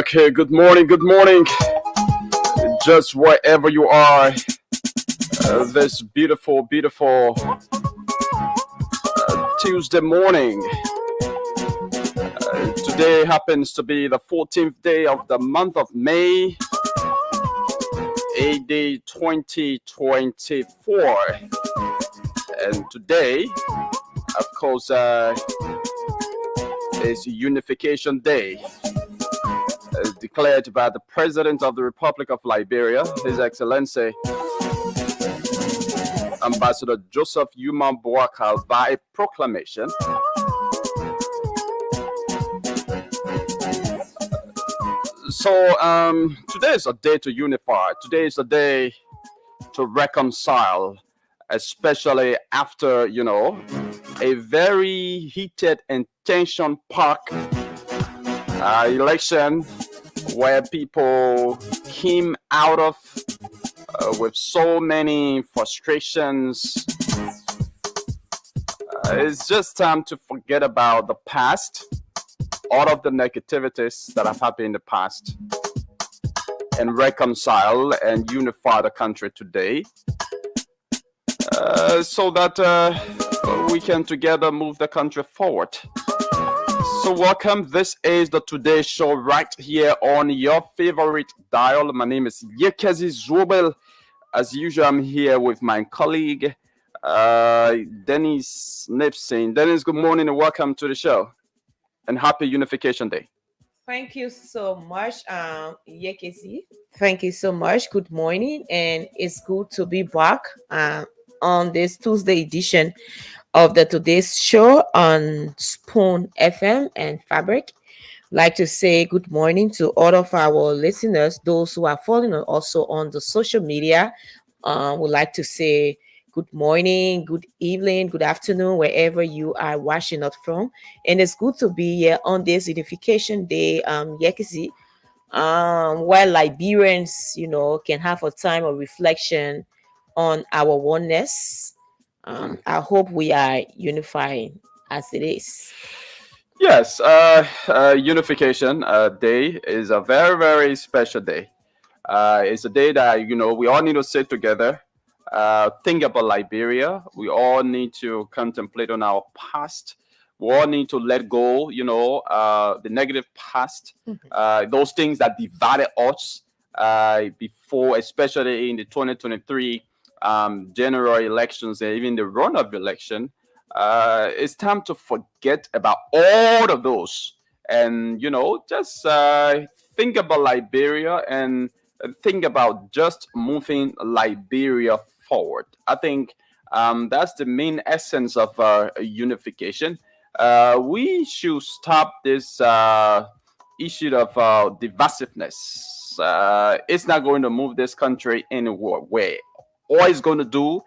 Okay. Good morning. Good morning. Just wherever you are, this beautiful Tuesday morning. Today happens to be the 14th day of the month of May, AD 2024. And today, of course, is Unification Day, declared by the President of the Republic of Liberia, His Excellency Ambassador Joseph Yuma Boakal, by proclamation. So today is a day to unify. Today is a day to reconcile, especially after, a very heated and tension-packed election where people came out of with so many frustrations. It's just time to forget about the past, all of the negativities that have happened in the past, and reconcile and unify the country today, so that we can together move the country forward. So welcome. This is the Today Show right here on your favorite dial. My name is Yekezi Zobel. As usual, I'm here with my colleague, Dennis Nipson. Dennis, good morning and welcome to the show. And happy Unification Day. Thank you so much, Yekezi. Thank you so much. Good morning, and it's good to be back on this Tuesday edition of the Today's Show on Spoon FM and Fabric. Like to say good morning to all of our listeners, those who are following us also on the social media. Would like to say good morning, good evening, good afternoon, wherever you are watching us from. And it's good to be here on this Unification Day, Yekisi, where Liberians, can have a time of reflection on our oneness, I hope we are unifying as it is. Yes, Unification Day is a very, very special day. It's a day that we all need to sit together, think about Liberia. We all need to contemplate on our past. We all need to let go, the negative past, those things that divided us before, especially in the 2023 general elections and even the run-up election. It's time to forget about all of those and just think about Liberia and think about just moving Liberia forward. I think that's the main essence of unification. We should stop this issue of divisiveness. It's not going to move this country anywhere. All it's going to do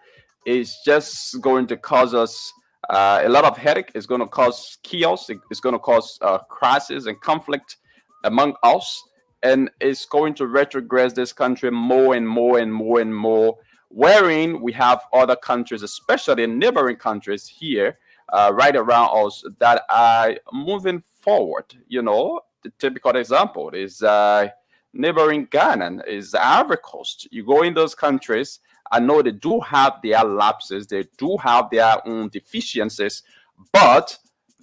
is just going to cause us a lot of headache. It's going to cause chaos. It's going to cause crisis and conflict among us, and it's going to retrogress this country more and more and more and more. Wherein we have other countries, especially neighboring countries here, right around us, that are moving forward. The typical example is neighboring Ghana, is Ivory Coast. You go in those countries, I know they do have their lapses, they do have their own deficiencies, but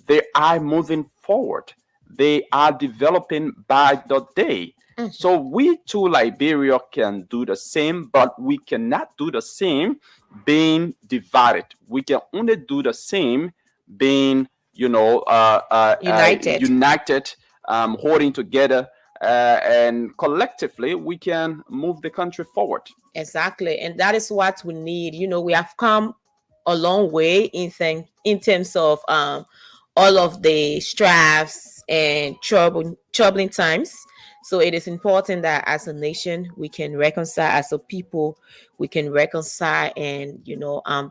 they are moving forward. They are developing by the day. So we too, Liberia, can do the same, but we cannot do the same being divided. We can only do the same being, United. united, holding together, and collectively we can move the country forward. Exactly. And that is what we need. We have come a long way in terms of all of the strifes and troubling times. So it is important that as a nation we can reconcile, as a people we can reconcile, and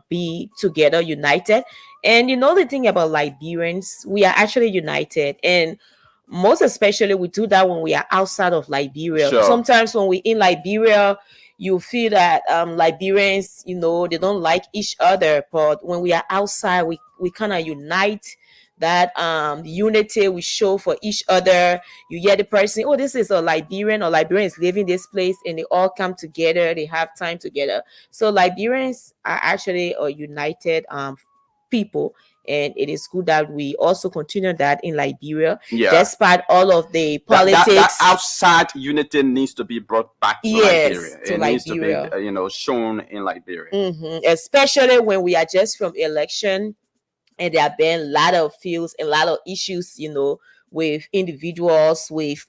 be together, united. And the thing about Liberians, we are actually united, and most especially we do that when we are outside of Liberia. Sure. Sometimes when we in Liberia, you feel that Liberians, they don't like each other, but when we are outside, we kind of unite. That unity we show for each other. You hear the person, oh, this is a Liberian, or Liberian is living this place, and they all come together, they have time together. So Liberians are actually a united people, and it is good that we also continue that in Liberia, Yeah. despite all of the That, politics. that outside unity needs to be brought back to Yes, Liberia. to It needs to Liberia. be, shown in Liberia. Especially when we are just from election, and there have been a lot of fields, a lot of issues, with individuals, with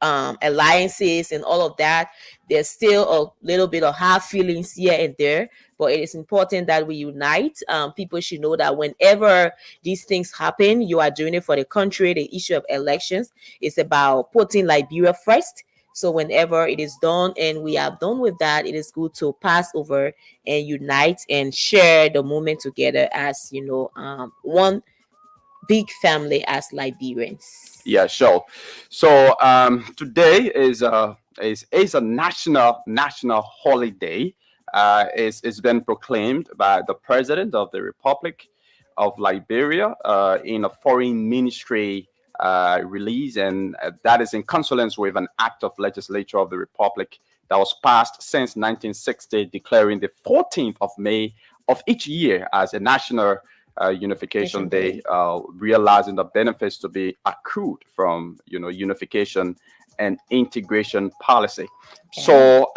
alliances and all of that. There's still a little bit of hard feelings here and there, but it is important that we unite. People should know that whenever these things happen, you are doing it for the country. The issue of elections is about putting Liberia first. So whenever it is done and we are done with that, it is good to pass over and unite and share the moment together as one big family as Liberians. Yeah, sure. So today is a national holiday. It's been proclaimed by the president of the Republic of Liberia in a foreign ministry release, and that is in consonance with an act of legislature of the Republic that was passed since 1960, declaring the 14th of May of each year as a national unification day, realizing the benefits to be accrued from unification and integration policy. Okay. So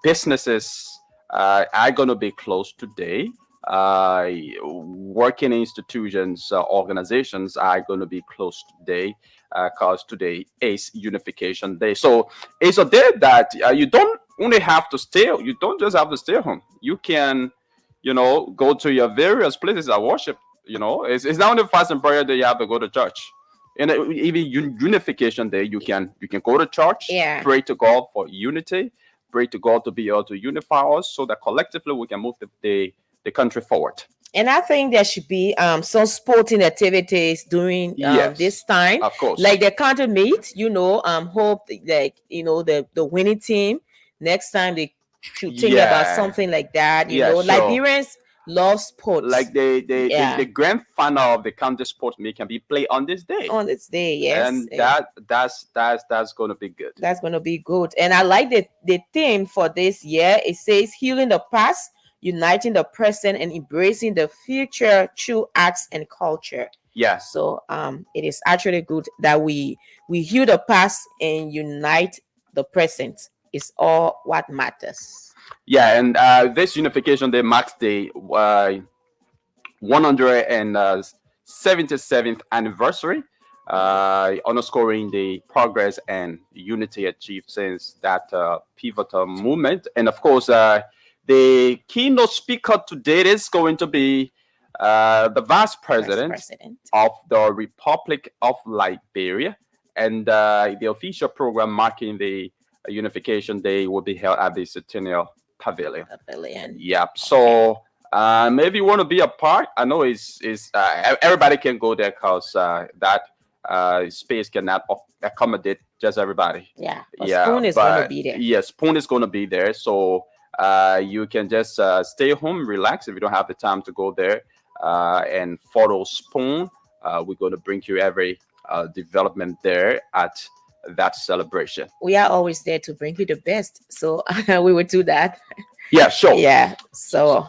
businesses are going to be closed today. Working institutions, organizations are going to be closed today because today is Unification Day. So it's a day that you don't only have to stay. You don't just have to stay home. You can go to your various places of worship. It's not only fast and prayer that you have to go to church. And even Unification Day, you can go to church, pray to God for unity, pray to God to be able to unify us so that collectively we can move the country forward. And I think there should be some sporting activities during this time. Of course. Like the country meet, hope the winning team next time they should think about something like that. Sure. Liberians love sports. Like Yeah, the grand final of the county sport meet can be played on this day, on this day, yes. and that's going to be good. That's going to be good. And I like the theme for this year. It says healing the past, uniting the present, and embracing the future through arts and culture. Yeah, So it is actually good that we heal the past and unite the present. Is all what matters. yeah, and this unification day marks the 177th anniversary, underscoring the progress and unity achieved since that pivotal movement. And of course, the keynote speaker today is going to be the Vice President of the Republic of Liberia. And the official program marking the Unification Day will be held at the Centennial Pavilion. Yep. So maybe you want to be a part. I know it's everybody can go there because that space cannot accommodate just everybody. Yeah. Spoon is going to be there. Yeah, Spoon is going to be there. So you can just stay home, relax if you don't have the time to go there and follow Spoon. We're going to bring you every development there at that celebration. We are always there to bring you the best, so we will do that. Yeah, sure. Yeah. So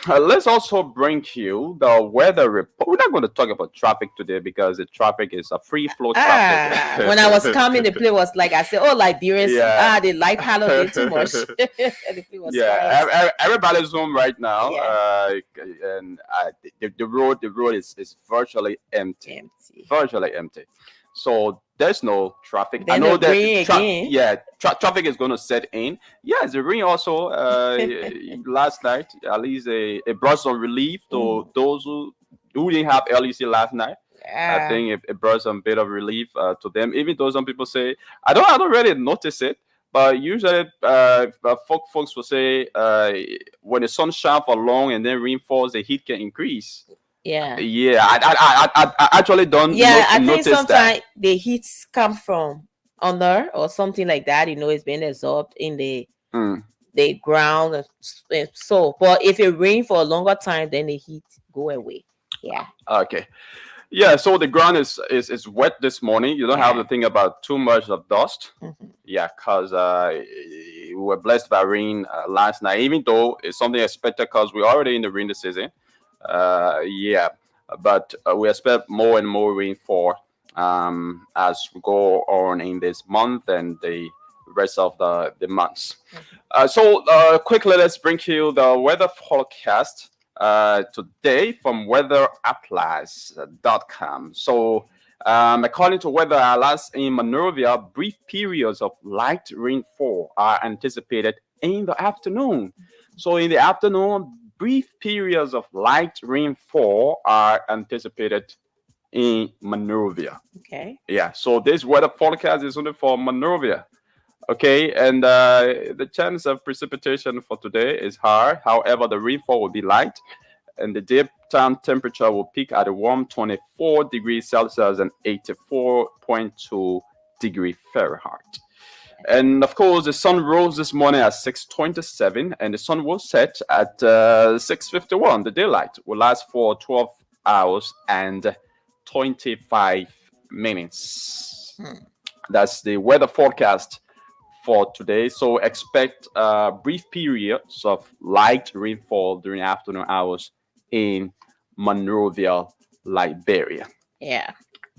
let's also bring you the weather report. We're not going to talk about traffic today because the traffic is a free flow traffic. When I was coming, the play was like I said, oh, Liberians, they like Halloween too much. Everybody's home right now, and the road is virtually empty. Virtually empty. So there's no traffic. Then I know that traffic is going to set in. Yes, the rain also last night at least it brought some relief to those who didn't have LEC last night. Yeah. I think it brought some bit of relief to them. Even though some people say I don't really notice it, but usually folks will say when the sun shines for long and then rain falls, the heat can increase. Yeah. I actually don't. I think sometimes the heats come from under or something like that. It's being absorbed in the ground. So, but if it rains for a longer time, then the heat go away. Yeah. Okay. Yeah. So the ground is wet this morning. You don't have to think about too much of dust. Yeah, because we were blessed by rain last night. Even though it's something expected, because we're already in the rainy season. But we expect more and more rainfall as we go on in this month and the rest of the months. So quickly, let's bring you the weather forecast today from weatheratlas.com. So according to Weather Atlas, in Monrovia, brief periods of light rainfall are anticipated in the afternoon. So in the afternoon, brief periods of light rainfall are anticipated in Monrovia. Okay. Yeah, so this weather forecast is only for Monrovia. Okay, and the chance of precipitation for today is high. However, the rainfall will be light, and the daytime temperature will peak at a warm 24 degrees Celsius and 84.2 degrees Fahrenheit. And of course, the sun rose this morning at 6:27, and the sun will set at 6:51. The daylight will last for 12 hours and 25 minutes. That's the weather forecast for today. So expect brief periods of light rainfall during afternoon hours in Monrovia, Liberia. Yeah.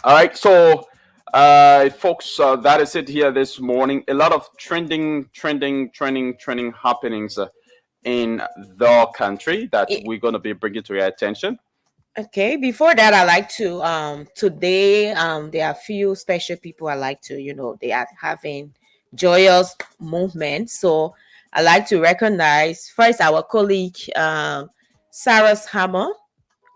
All right. So folks, that is it here this morning. A lot of trending happenings in the country that we're going to be bringing to your attention. Okay, before that, I like to today there are a few special people I like to, they are having joyous movements. So I like to recognize first our colleague Sarah's Hammer,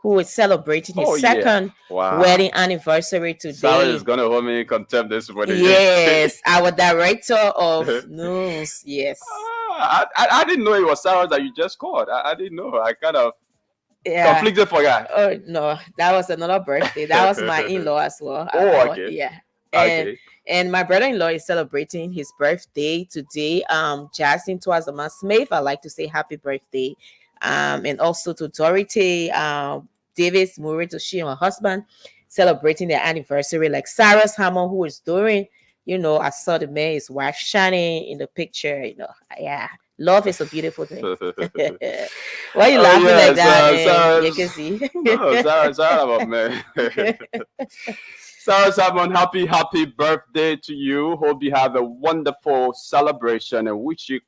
who is celebrating his second wedding anniversary today. Sarah is going to hold me in contempt this morning. Yes, our director of news. Yes. I didn't know it was Sarah that you just called. I didn't know. I kind of completely forgot. Oh, no. That was another birthday. That was my in-law as well. Oh, okay. Yeah. And my brother-in-law is celebrating his birthday today. Justin Twazama Smith, I'd like to say happy birthday. and also to Dorothy Davis Murray, to she and her husband celebrating their anniversary. Like Sarah's Hammond, who is doing, I saw the man, his wife shining in the picture. Yeah, love is a beautiful thing. Why are you Oh laughing like yes, that? Sarah. You can see. No, Sarah, about man. Sarah Simon, happy birthday to you. Hope you have a wonderful celebration and wish you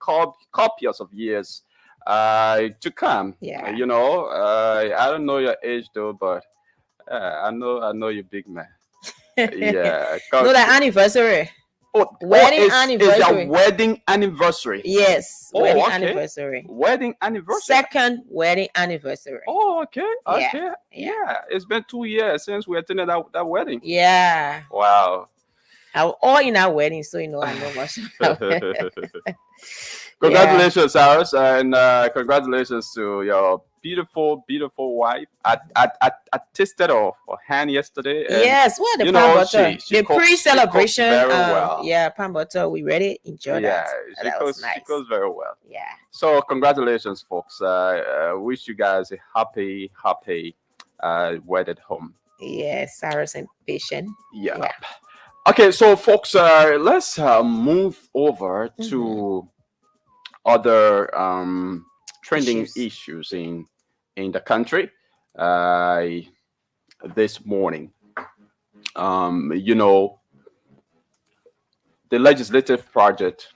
copious of years to come. Yeah. I don't know your age though, but I know you're big man. Yeah. No, the anniversary. Wedding Is your anniversary. wedding anniversary? Yes, Oh, wedding okay. anniversary. Wedding anniversary. Second wedding anniversary. Oh, okay. Yeah, Okay. yeah. Yeah. It's been 2 years since we attended that wedding. Yeah. Wow. All in our wedding, so I know much about it. Congratulations, Cyrus, and congratulations to your beautiful wife. I tasted her hand yesterday. And, Yes, what the you pan know, butter? she The cooks pre-celebration. very well. Yeah, pan butter. We really enjoyed Yeah, that. she That was cooks nice. she cooks very well. Yeah. So congratulations, folks. Wish you guys a happy wedded home. Yes, Sarah's and patient. Yeah. Yeah. Okay, so folks, let's move over to other trending issues in the country this morning. The legislative project.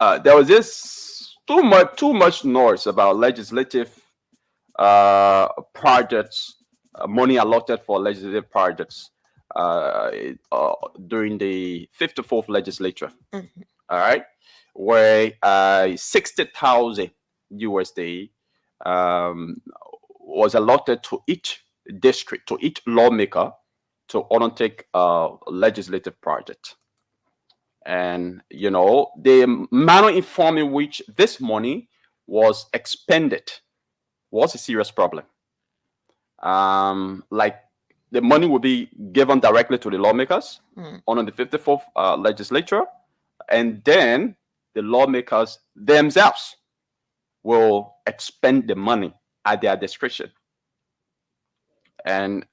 There was this too much noise about legislative projects, money allotted for legislative projects during the 54th legislature. All right, where 60,000 USD was allotted to each district, to each lawmaker, to undertake a legislative project. And the manner in form in which this money was expended was a serious problem. Like the money will be given directly to the lawmakers on the 54th legislature, and then the lawmakers themselves will expend the money at their discretion. And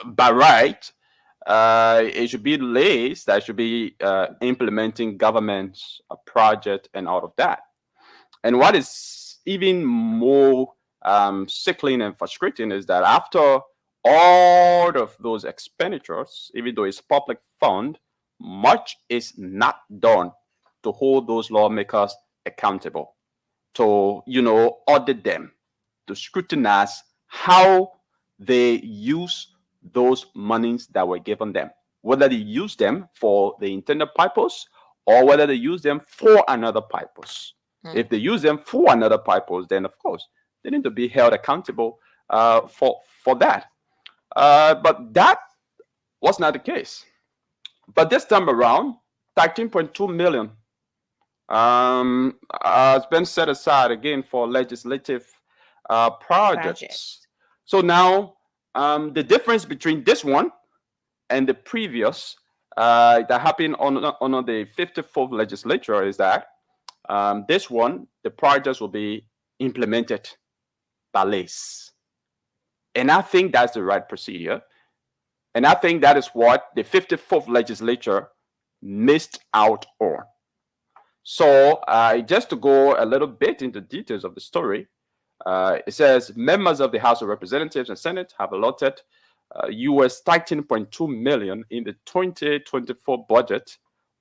by right, it should be laws that should be implementing government's project and all of that. And what is even more sickling and frustrating is that after all of those expenditures, even though it's public fund, much is not done to hold those lawmakers accountable, to audit them, to scrutinize how they use those monies that were given them, whether they use them for the intended purpose or whether they use them for another purpose. If they use them for another purpose, then of course they need to be held accountable for that. But that was not the case. But this time around, 13.2 million has been set aside again for legislative projects. So now the difference between this one and the previous that happened on the 54th legislature is that this one, the projects will be implemented by laws. And I think that's the right procedure. And I think that is what the 54th legislature missed out on. So just to go a little bit into details of the story, it says members of the House of Representatives and Senate have allotted US 13.2 million in the 2024 budget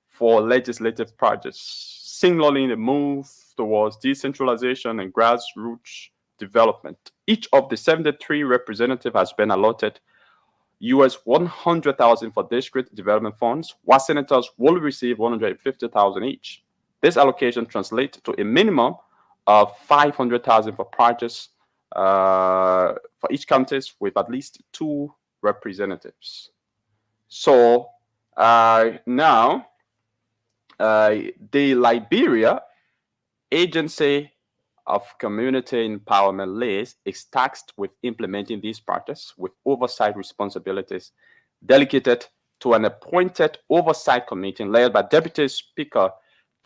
for legislative projects, signaling the move towards decentralization and grassroots development. Each of the 73 representatives has been allotted US 100,000 for district development funds, while senators will receive 150,000 each. This allocation translates to a minimum of 500,000 for projects for each county with at least 2 representatives. So now the Liberia Agency of Community Empowerment Lays is tasked with implementing these projects with oversight responsibilities delegated to an appointed oversight committee led by Deputy Speaker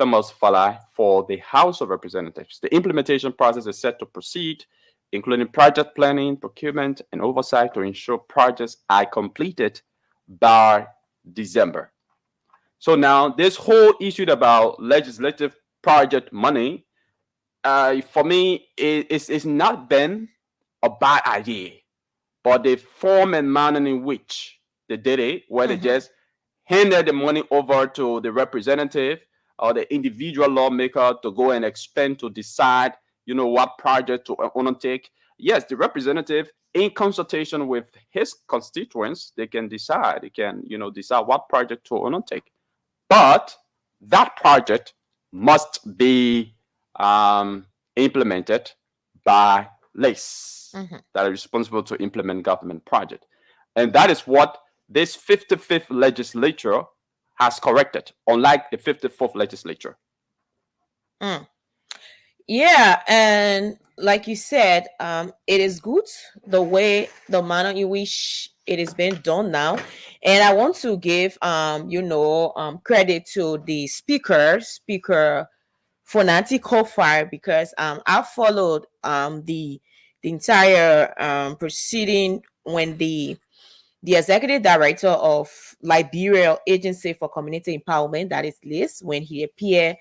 must follow for the House of Representatives. The implementation process is set to proceed, including project planning, procurement, and oversight to ensure projects are completed by December. So now this whole issue about legislative project money, for me, it's not been a bad idea, but the form and manner in which they did it, where they just handed the money over to the representative or the individual lawmaker to go and expend to decide, what project to undertake. Yes, the representative, in consultation with his constituents, they can decide. They can, decide what project to undertake. But that project must be implemented by LACE, that are responsible to implement government project. And that is what this 55th legislature has corrected, unlike the 54th legislature. Yeah, and like you said, it is good the manner in which it is being done now, and I want to give credit to the speaker Fonati Kofar, because I followed the entire proceeding when the executive director of Liberia Agency for Community Empowerment, that is LIS, when he appeared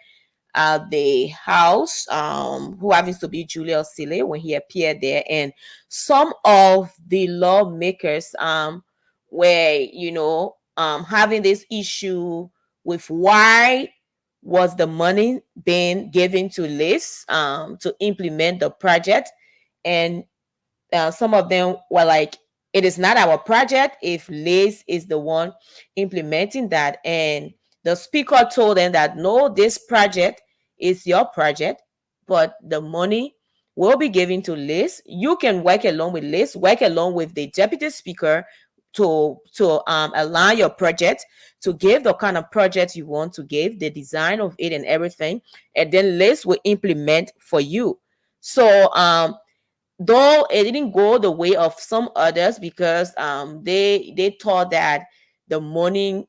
at the house, who happens to be Julius Sile, when he appeared there, and some of the lawmakers were, having this issue with why was the money being given to LIS to implement the project, and some of them were like, it is not our project if Liz is the one implementing that. And the speaker told them that no, this project is your project, but the money will be given to Liz. You can work along with Liz, work along with the deputy speaker to align your project, to give the kind of project you want to give, the design of it and everything, and then Liz will implement for you. So though it didn't go the way of some others, because they thought that the money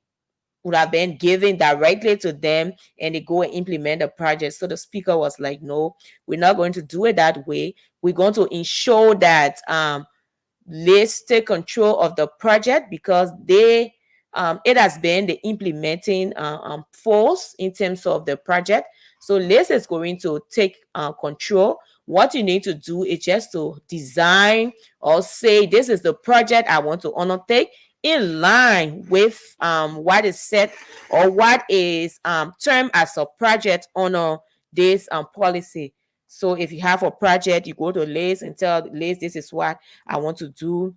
would have been given directly to them and they go and implement the project. So the speaker was like, no, we're not going to do it that way. We're going to ensure that let's take control of the project, because they it has been the implementing force in terms of the project. So Liz is going to take control. What you need to do is just to design or say, this is the project I want to undertake in line with what is set or what is termed as a project under this policy. So if you have a project, you go to Liz and tell Liz, this is what I want to do,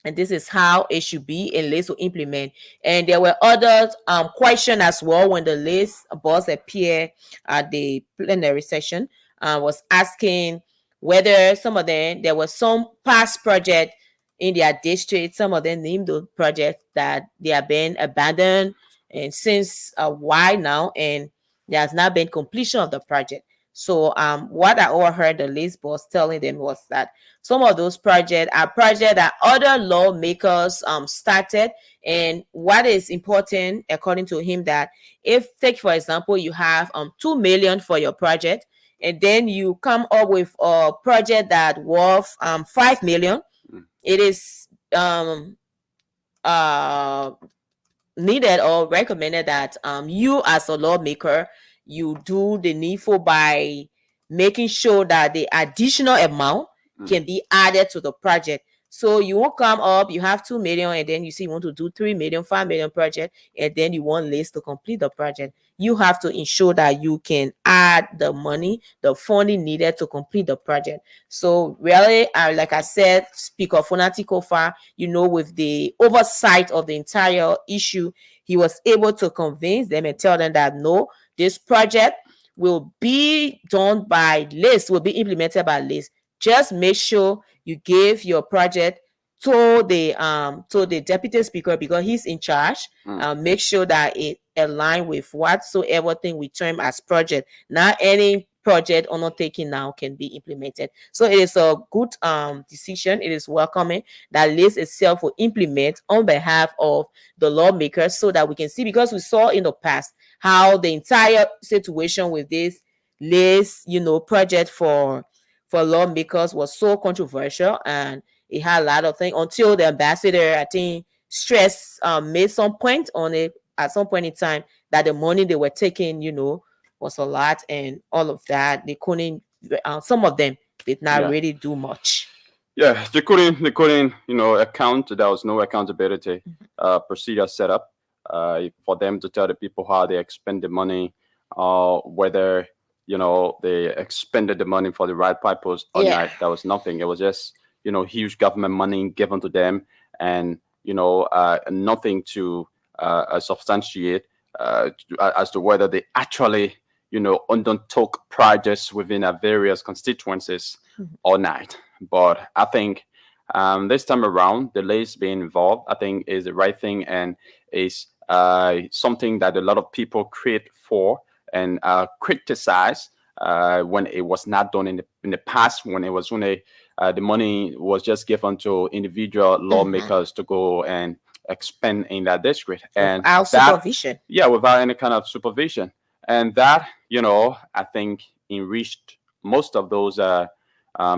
and this is how it should be, and Liz will implement. And there were other questions as well when the Liz boss appeared at the plenary session, was asking whether some of them, there was some past project in their district, some of them named those projects that they have been abandoned and since a while now, and there has not been completion of the project. So what I overheard the Liz boss telling them was that some of those projects are projects that other lawmakers started. And what is important, according to him, that if, take for example, you have 2 million for your project, and then you come up with a project that worth 5 million, it is needed or recommended that you as a lawmaker, you do the needful by making sure that the additional amount can be added to the project. So you won't come up, you have 2 million, and then you see you want to do 3 million, 5 million project, and then you want Liz to complete the project. You have to ensure that you can add the money, the funding needed to complete the project. So really, like I said, Speaker Fonati Kofa, with the oversight of the entire issue, he was able to convince them and tell them that no, this project will be done by Liz, will be implemented by Liz. Just make sure you give your project to the deputy speaker, because he's in charge. Make sure that it align with whatsoever thing we term as project. Not any project undertaking now can be implemented. So it is a good decision. It is welcoming that LACE itself will implement on behalf of the lawmakers so that we can see, because we saw in the past how the entire situation with this LACE, project for lawmakers was so controversial, and it had a lot of things until the ambassador, I think, stress made some point on it at some point in time that the money they were taking, was a lot, and all of that. They couldn't. Some of them did not Yeah. really do much. Yeah, they couldn't, account. There was no accountability procedure set up for them to tell the people how they expend the money, whether they expended the money for the right purpose or Yeah. not. There was nothing. It was just huge government money given to them, and nothing to substantiate as to whether they actually undertook projects within our various constituencies or not. But I think this time around, the LACE being involved, I think is the right thing, and is something that a lot of people create for and criticize when it was not done in the past, when it was only the money was just given to individual lawmakers to go and expend in that district, and Without that, supervision. yeah, without any kind of supervision, and that I think enriched most of those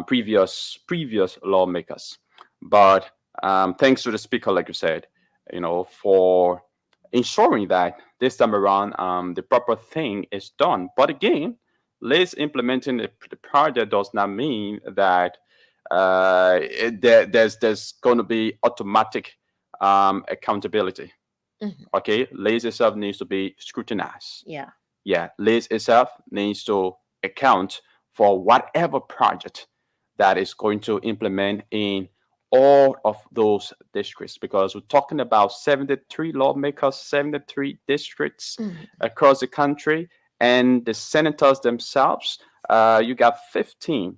previous lawmakers. But thanks to the speaker, like you said, for ensuring that this time around the proper thing is done. But again, let's implementing the project does not mean that there's going to be automatic accountability. Okay, LACE itself needs to be scrutinized. Yeah. Yeah, LACE itself needs to account for whatever project that is going to implement in all of those districts, because we're talking about 73 lawmakers, 73 districts across the country, and the senators themselves. You got 15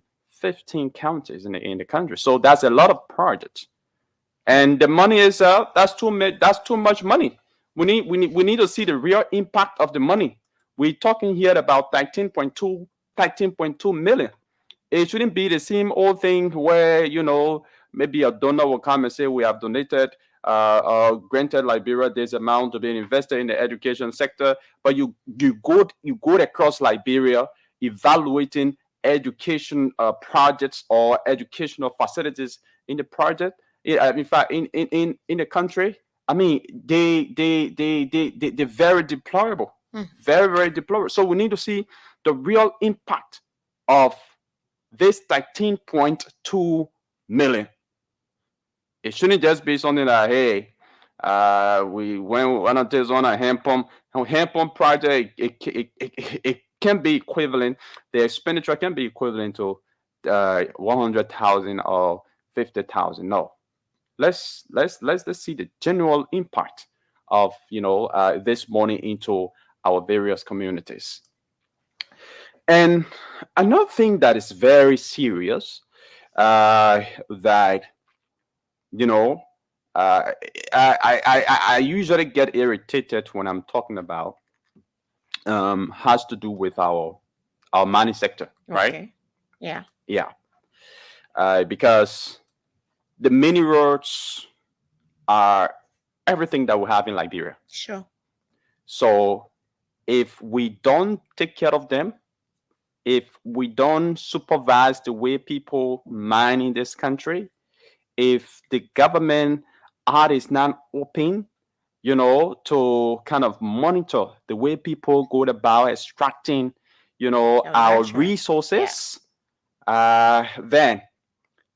counties in the country, so that's a lot of projects, and the money is that's too much money. We need to see the real impact of the money. We're talking here about 13.2 million. It shouldn't be the same old thing where maybe a donor will come and say we have donated granted Liberia this amount to be invested in the education sector, but you go across Liberia evaluating education projects or educational facilities in the project. In fact, in the country, I mean, they're very deplorable, very deplorable. So we need to see the real impact of this 13.2 million. It shouldn't just be something like, hey, we went on this on a hand pump project. It can be equivalent. The expenditure can be equivalent to 100,000 or 50,000. No, let's see the general impact of this money into our various communities. And another thing that is very serious, that you know uh, I usually get irritated when I'm talking about, has to do with our money sector, right? Okay. Yeah. Yeah, because the mini roads are everything that we have in Liberia. Sure. So if we don't take care of them, if we don't supervise the way people mine in this country, if the government art is not open, to kind of monitor the way people go about extracting, our Natural. resources, then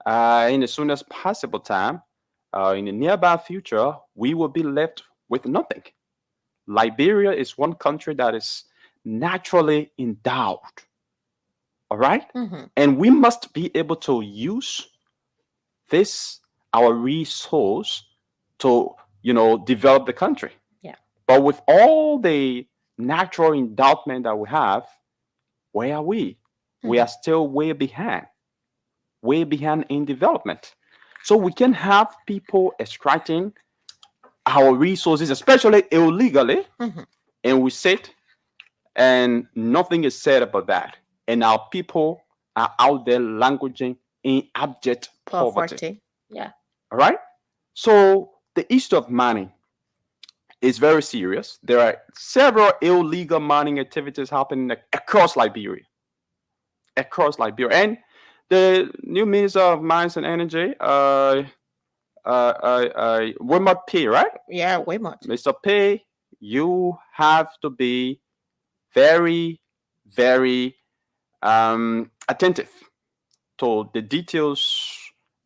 in the soonest possible time, in the nearby future, we will be left with nothing. Liberia is one country that is naturally endowed. All right? And we must be able to use this, our resource, to, develop the country. Yeah. But with all the natural endowment that we have, where are we? We are still way behind in development. So we can have people extracting our resources, especially illegally, and we sit and nothing is said about that. and our people are out there languishing in abject poverty. Poverty. Yeah. All right. So the issue of mining is very serious. There are several illegal mining activities happening across Liberia. Across Liberia. And the new Minister of Mines and Energy, Wilmot P, right? Yeah, way much. Mr. P, you have to be very, very attentive to the details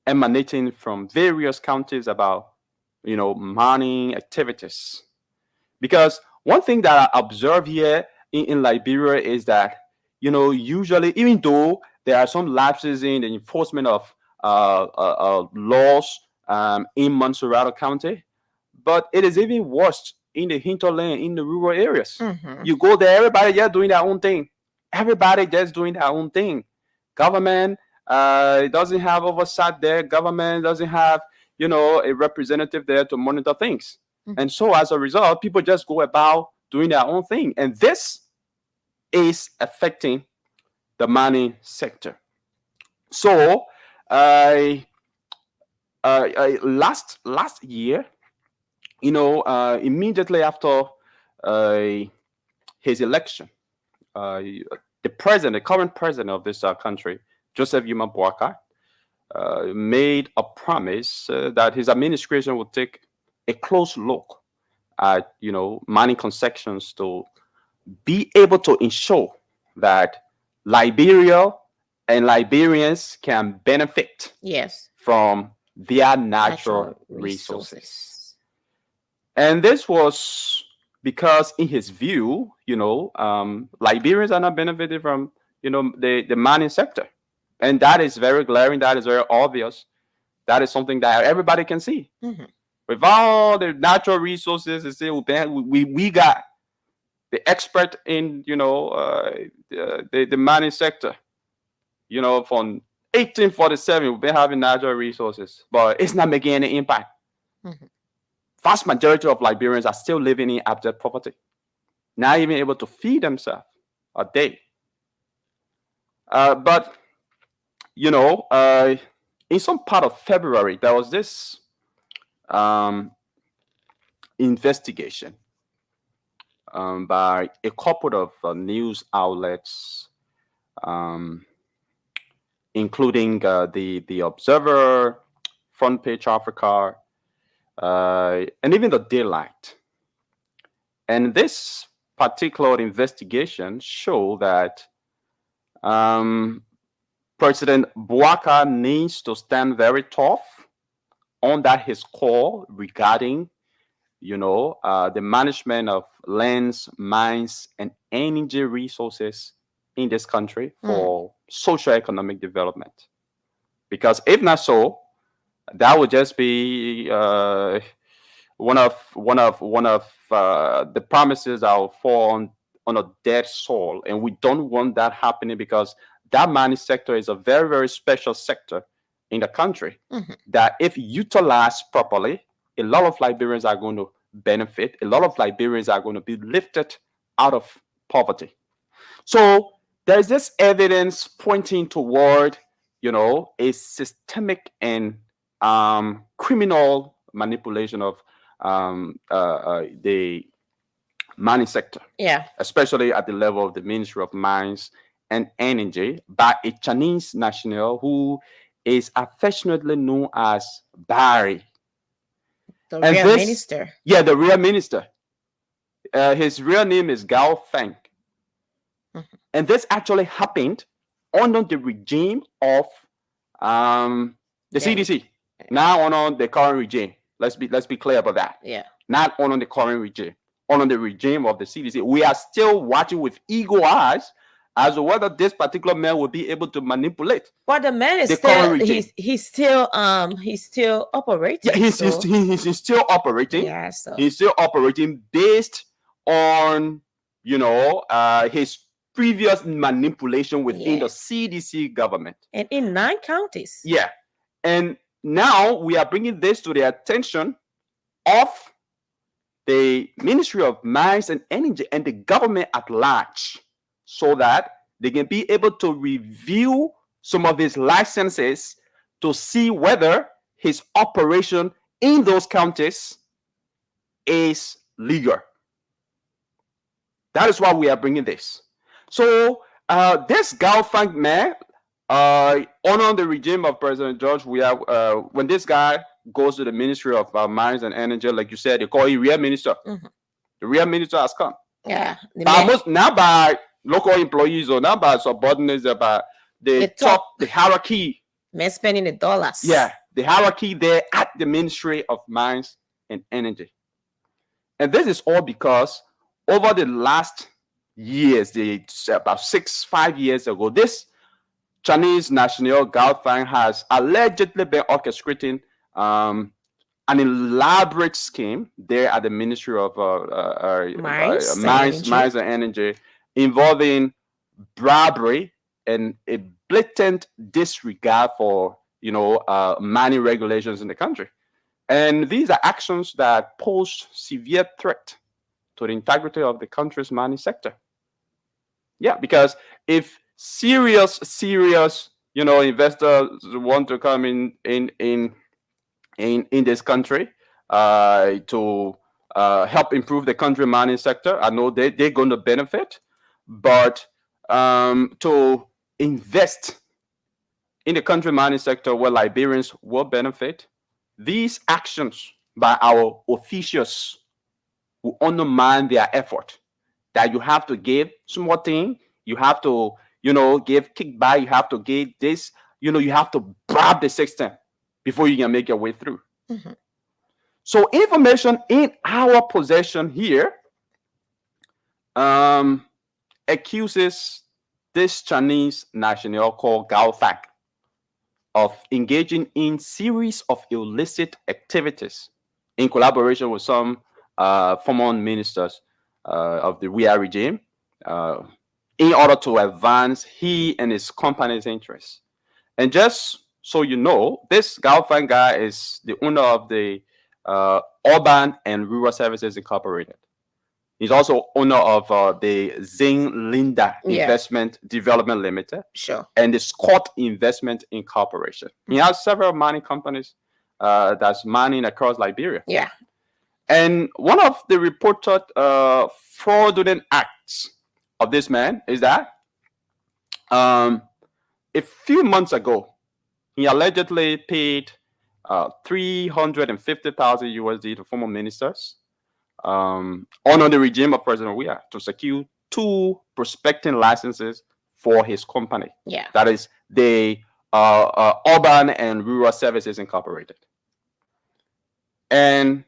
emanating from various counties about, mining activities. Because one thing that I observe here in Liberia is that, usually, even though there are some lapses in the enforcement of laws in Montserrat County, but it is even worse in the hinterland, in the rural areas. You go there, everybody just doing their own thing. Everybody just doing their own thing. Government doesn't have oversight there. Government doesn't have, a representative there to monitor things. And so as a result, people just go about doing their own thing. And this is affecting the mining sector. So last year, immediately after his election, the current president of this country, Joseph Yuma Boakai, made a promise that his administration would take a close look at, mining concessions to be able to ensure that Liberia and Liberians can benefit Yes. from their natural resources. And this was because, in his view, Liberians are not benefiting from, the mining sector. And that is very glaring. That is very obvious. That is something that everybody can see. With all the natural resources, we got the expert in, the mining sector. From 1847, we've been having natural resources, but it's not making any impact. Vast majority of Liberians are still living in abject poverty, not even able to feed themselves a day. But in some part of February, there was this investigation by a couple of news outlets, including the Observer, Front Page Africa, and even the Daylight. And this particular investigation showed that President Bouaka needs to stand very tough on that his call regarding, the management of lands, mines, and energy resources in this country for socio-economic development. Because if not so, that would just be one of the promises that will fall on a dead soil, and we don't want that happening because that mining sector is a very, very special sector in the country that, if utilized properly, a lot of Liberians are going to benefit. A lot of Liberians are going to be lifted out of poverty. So there's this evidence pointing toward, a systemic and criminal manipulation of the mining sector. Yeah. Especially at the level of the Ministry of Mines and Energy by a Chinese national who is affectionately known as Barry. The real minister. Yeah, the real minister. His real name is Gao Feng. And this actually happened under the regime of the CDC. Now under the current regime. Let's be clear about that. Yeah. Not under the current regime. Under the regime of the CDC. We are still watching with eagle eyes as to whether this particular man will be able to manipulate. But the man is he's still operating. Yeah, he's still operating. Yeah, so he's still operating based on his previous manipulation within the CDC government. And in 9 counties. Yeah. And now we are bringing this to the attention of the Ministry of Mines and Energy and the government at large, so that They can be able to review some of his licenses to see whether his operation in those counties is legal. That is why we are bringing this. So this Galfang man, honor the regime of President George, we are when this guy goes to the Ministry of Mines and Energy, like you said, they call it real minister. Mhm. The real minister has come. Yeah. But most not by local employees or not by subordinates, by the top, the hierarchy. Man spending the dollars. Yeah, the hierarchy there at the Ministry of Mines and Energy. And this is all because over the last years, about 5 years ago, this Chinese national Gaofang has allegedly been orchestrating an elaborate scheme there at the Ministry of Mines and Energy involving bribery and a blatant disregard for mining regulations in the country. And these are actions that pose severe threat to the integrity of the country's mining sector. Yeah, because if serious investors want to come in this country to help improve the country mining sector, I know they're going to benefit, but to invest in the country mining sector where Liberians will benefit, these actions by our officials will undermine their effort. That you have to give small thing, you have to, give kickback, you have to give this, you have to bribe the system before you can make your way through. Mm-hmm. So information in our possession here accuses this Chinese national called Gao Fang of engaging in series of illicit activities in collaboration with some former ministers of the Wia regime in order to advance he and his company's interests. And just so you know, this Gao Fang guy is the owner of the Urban and Rural Services Incorporated. He's also owner of the Zing Linda Investment Development Limited, and the Scott Investment Incorporation. He has several mining companies that's mining across Liberia. Yeah. And one of the reported fraudulent acts of this man is that a few months ago, he allegedly paid 350,000 USD to former ministers under the regime of President Weah to secure 2 prospecting licenses for his company. Yeah. That is the Urban and Rural Services Incorporated. And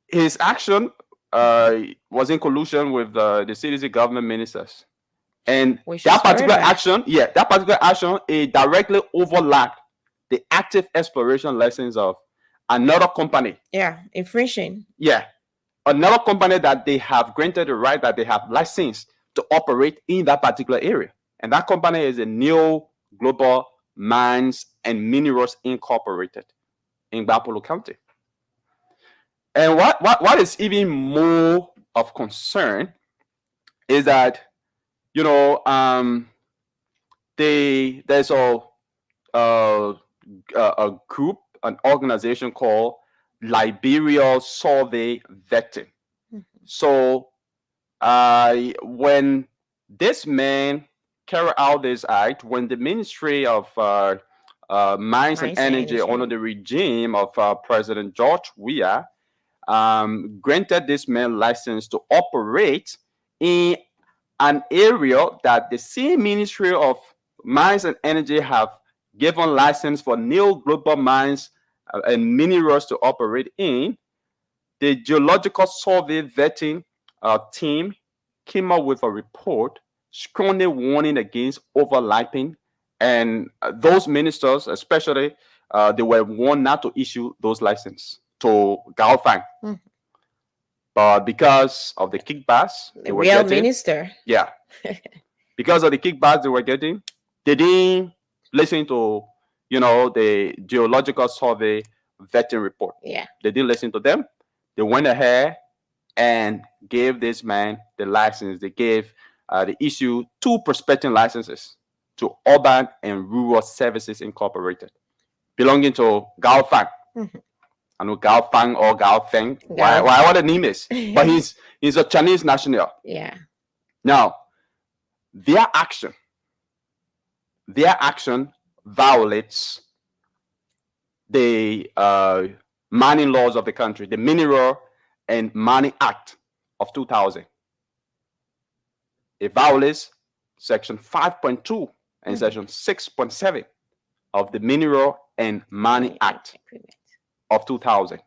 his action was in collusion with the CDC government ministers. And that particular action, it directly overlapped the active exploration license of another company. Yeah, infringing. Yeah, another company that they have granted the right, that they have license to operate in that particular area. And that company is a Neo Global Mines and Minerals Incorporated in Bapolo County. And what is even more of concern is that, there's a group, an organization called Liberia Survey Vetting. Mm-hmm. So when this man carried out this act, when the Ministry of Mines and Energy under the regime of President George Weah granted this man license to operate in an area that the same Ministry of Mines and Energy have given license for Neo Global Mines and Minerals to operate in, the Geological Survey Vetting team came up with a report strongly warning against overlapping, and those ministers, especially, they were warned not to issue those licenses to Gao Fang. Mm-hmm. But because of the kickbacks, the real minister. Yeah. Because of the kickbacks they were getting, they didn't listen to, the Geological Survey Vetting report. Yeah. They didn't listen to them. They went ahead and gave this man the license. They gave they issued two prospecting licenses to Urban and Rural Services Incorporated, belonging to Gao Fang. Mhm. I know Gao Fang or Gao Feng, Gao. why what the name is, but he's a Chinese national. Yeah. Now, their action, their action violates the mining laws of the country, the Mineral and Mining Act of 2000. It violates Section 5.2 and Section 6.7 of the Mineral and Mining Act of 2000.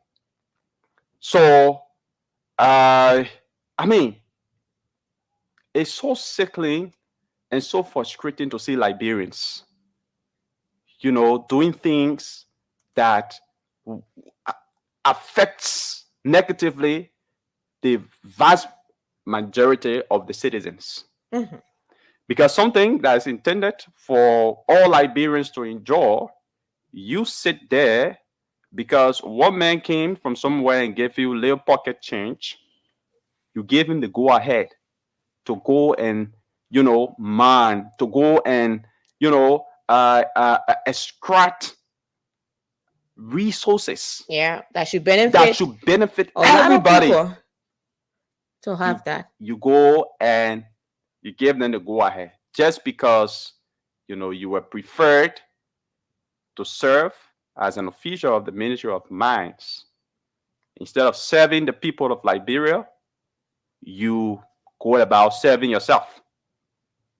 So, I mean, it's so sickening and so frustrating to see Liberians, doing things that affects negatively the vast majority of the citizens. Mm-hmm. Because something that is intended for all Liberians to enjoy, you sit there because one man came from somewhere and gave you little pocket change. You gave him the go ahead to go and mine, to go and extract resources. Yeah, that should benefit a lot of everybody. people to have that. You go and you give them the go ahead just because you were preferred to serve as an official of the Ministry of Mines. Instead of serving the people of Liberia, you go about serving yourself.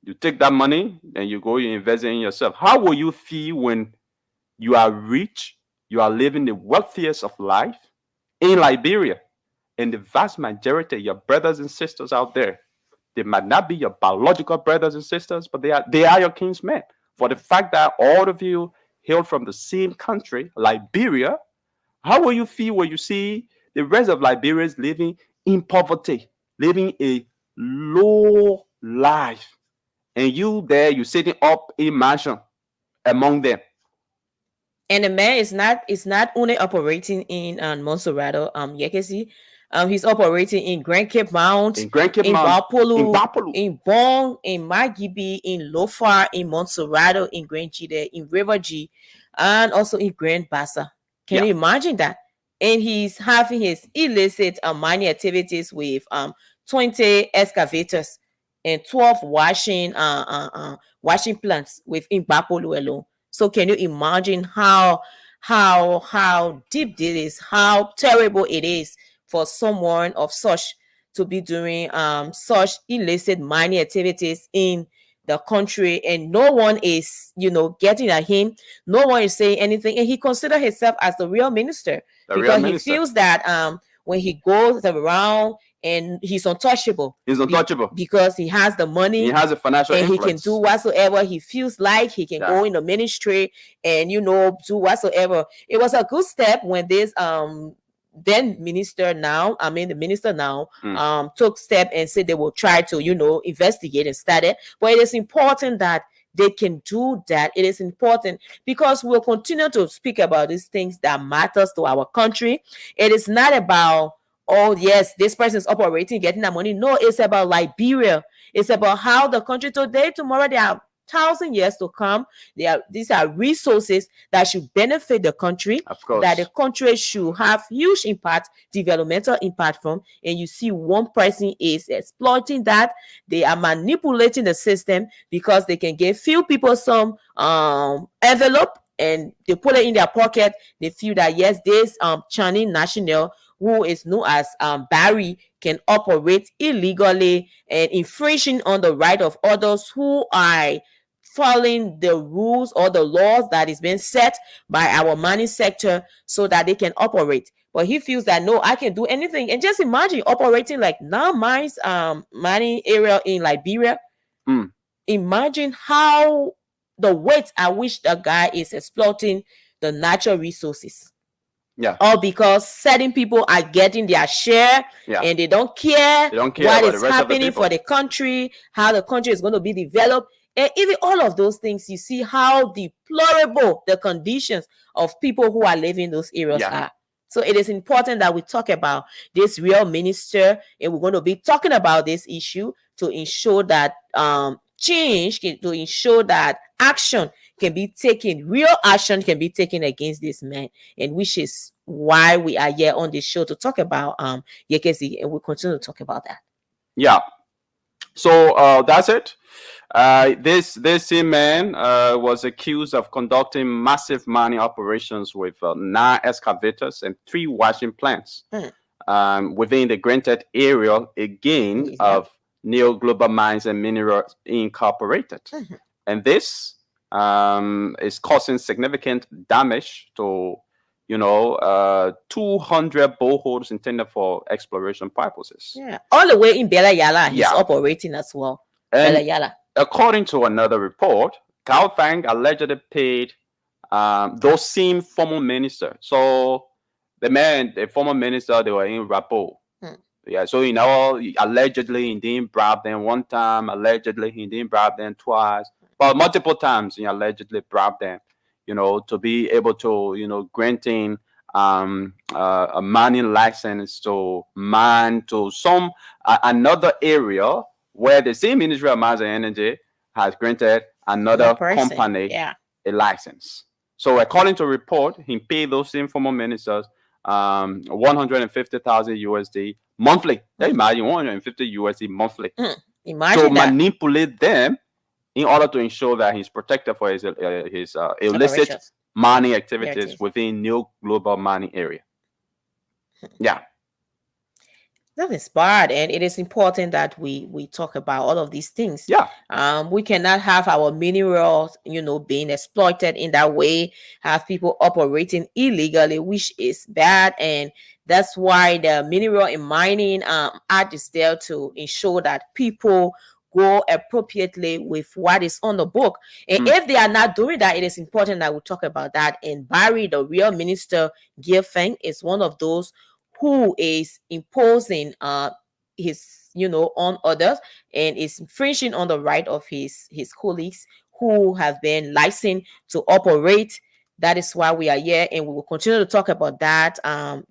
You take that money and you invest it in yourself. How will you feel when you are rich, you are living the wealthiest of life in Liberia, and the vast majority of your brothers and sisters out there, they might not be your biological brothers and sisters, but they are your kinsmen. For the fact that all of you hail from the same country, Liberia, how will you feel when you see the rest of Liberians living in poverty, living a low life, and you sitting up in mansion among them? And the man is not only operating in Monserrato, Yekesi. He's operating in Grand Cape Mount, in Bapolu, in Bong, in Magibi, in Lofa, in Monserrato, in Grand Gide, in River G, and also in Grand Bassa. Can you imagine that? And he's having his illicit mining activities with 20 excavators and 12 washing plants within Bapolu alone. So can you imagine how deep this is, how terrible it is for someone of such to be doing such illicit mining activities in the country, and no one is getting at him, no one is saying anything, and he considers himself as the real minister because he feels that when he goes around and he's untouchable. Because he has the money, he has a financial and influence. He can do whatsoever he feels like. He can go in the ministry and do whatsoever. It was a good step when this the minister now took step and said they will try to investigate and study. But it is important that they can do that. It is important because we'll continue to speak about these things that matters to our country. It is not about, oh yes, this person is operating, getting that money. No, it's about Liberia. It's about how the country today, tomorrow, there are 1,000 years to come. These are resources that should benefit the country. Of course. That the country should have huge impact, developmental impact from. And you see one person is exploiting that. They are manipulating the system because they can give few people some envelope and they put it in their pocket. They feel that yes, this Chinese national who is known as Barry can operate illegally and infringing on the right of others who are following the rules or the laws that is being set by our mining sector so that they can operate. But he feels that no, I can do anything. And just imagine operating like now mines mining area in Liberia. Imagine how the weight at which the guy is exploiting the natural resources. Yeah. All because certain people are getting their share and they don't care what is happening for the country, how the country is going to be developed. And even all of those things, you see how deplorable the conditions of people who are living in those areas are. So it is important that we talk about this real minister, and we're going to be talking about this issue to ensure that to ensure that action can be taken, real action can be taken against this man, and which is why we are here on the show to talk about Yekesi, and we'll continue to talk about that. Yeah. So that's it. This same man was accused of conducting massive mining operations with 9 excavators and 3 washing plants within the granted area again of Neo Global Mines and Minerals Incorporated. And this is causing significant damage to 200 boreholes intended for exploration purposes. Yeah, all the way in Bela Yala, he's operating as well. And Bela Yala. According to another report, Gao Feng allegedly paid those same former ministers. So the former minister, they were in rapport. Yeah, so allegedly he didn't bribe them one time, allegedly he didn't bribe them twice, but multiple times he allegedly bribed them, to be able to, granting a mining license to mine to some another area where the same Ministry of Mines and Energy has granted another company a license. So according to report, he paid those same former ministers 150,000 USD monthly. Imagine 150 USD monthly to manipulate them in order to ensure that he's protected for his illicit mining activities within New Global Mining Area. Yeah. That is bad, and it is important that we talk about all of these things. Yeah. We cannot have our minerals, being exploited in that way, have people operating illegally, which is bad, and that's why the Mineral and Mining Act is there to ensure that people go appropriately with what is on the book. And if they are not doing that, it is important that we talk about that. And Barry, the real minister, Gil Feng, is one of those who is imposing his on others and is infringing on the right of his colleagues who have been licensed to operate. That is why we are here, and we will continue to talk about that,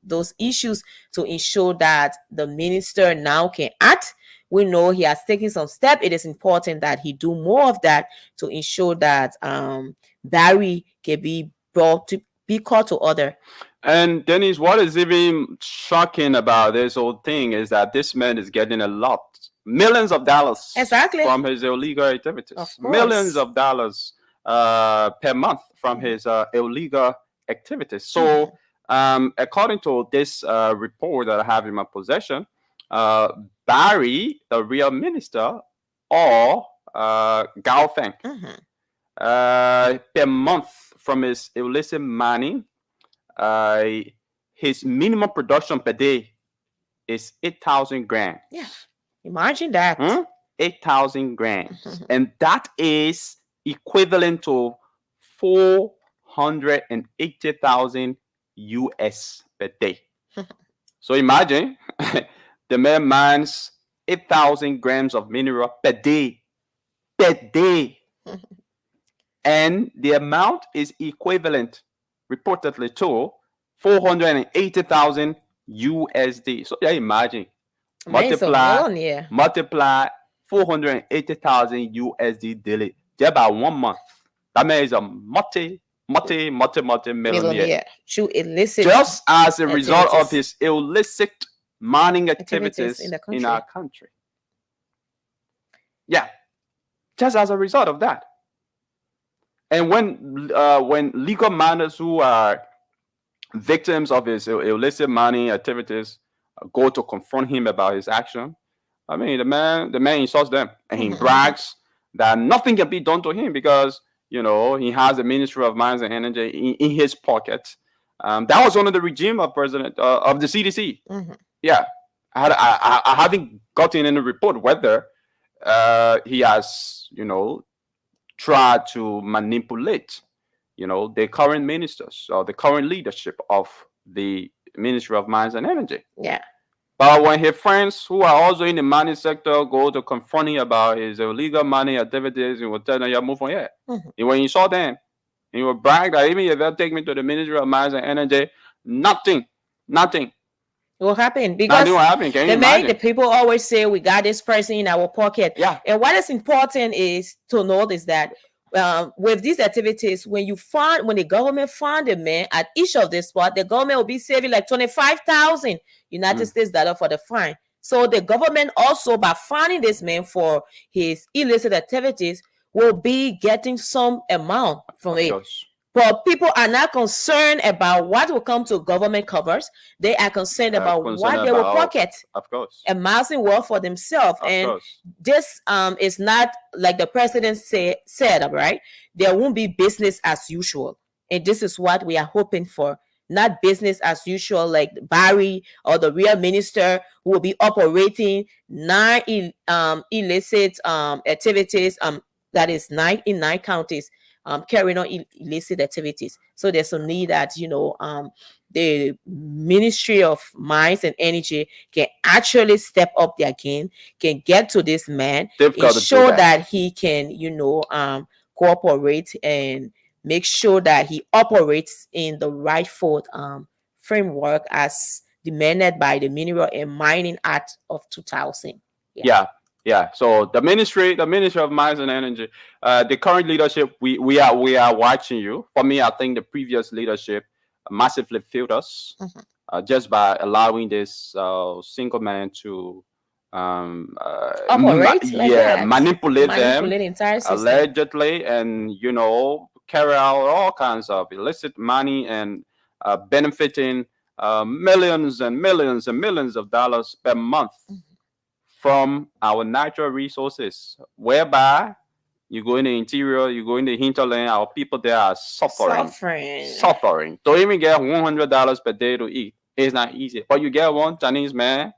those issues, to ensure that the minister now can act. We know he has taken some steps. It is important that he do more of that to ensure that Barry can be brought to be called to order. And Dennis, what is even shocking about this whole thing is that this man is getting millions of dollars from his illegal activities. Millions of dollars per month from his illegal activities. So according to this report that I have in my possession, Barry, the real minister, or Gao Feng, per month from his illicit mining, his minimum production per day is 8,000 grams. Yeah, imagine that. 8,000 grams. And that is equivalent to 480,000 US per day. So imagine the man mines 8,000 grams of mineral per day. Per day. And the amount is equivalent, reportedly, to 480,000 USD. So yeah, imagine. Multiply 480,000 USD daily just by 1 month. That man is a multi-millionaire. Just as a result of his illicit mining activities in our country. Yeah. Just as a result of that. And when legal miners who are victims of his illicit mining activities go to confront him about his action, I mean, the man insults them, and he brags that nothing can be done to him because he has the Ministry of Mines and Energy in his pocket. That was under the regime of President of the CDC. Yeah, I haven't gotten any report whether he has tried to manipulate the current ministers or the current leadership of the Ministry of Mines and Energy. Yeah. But when his friends who are also in the mining sector go to confront him about his illegal mining activities, he will tell them, "Yeah, move on here." And when you saw them, he will brag that even if they'll take me to the Ministry of Mines and Energy, nothing. What happened? Nothing Because will happen. Can you the imagine? people always say we got this person in our pocket. Yeah. And what is important is to notice that with these activities, when the government fund a man at each of the spot, the government will be saving like 25,000 United Mm. States dollar for the fine. So the government also, by funding this man for his illicit activities, will be getting some amount from Of it. course. But people are not concerned about what will come to government covers. They are concerned about Concerned what they will about, pocket, of course. amassing wealth for themselves. Of And course. this is not like the president said, right? There won't be business as usual. And this is what we are hoping for. Not business as usual, like Barry or the real minister who will be operating nine illicit activities. That is nine in nine counties, carrying on illicit activities. So there's a need that the Ministry of Mines and Energy can actually step up their game, can get to this man They've and got to do show that. that he can, cooperate and make sure that he operates in the rightful framework as demanded by the Mineral and Mining Act of 2000. Yeah. Yeah. So the Ministry of Mines and Energy, the current leadership, we are watching you. For me, I think the previous leadership massively failed us, just by allowing this single man to Operate like that. manipulate them Manipulate the entire system. allegedly, and carry out all kinds of illicit money and benefiting millions and millions and millions of dollars per month from our natural resources, whereby you go in the interior, you go in the hinterland, our people there are suffering. To even get $100 per day to eat is not easy. But you get one Chinese man,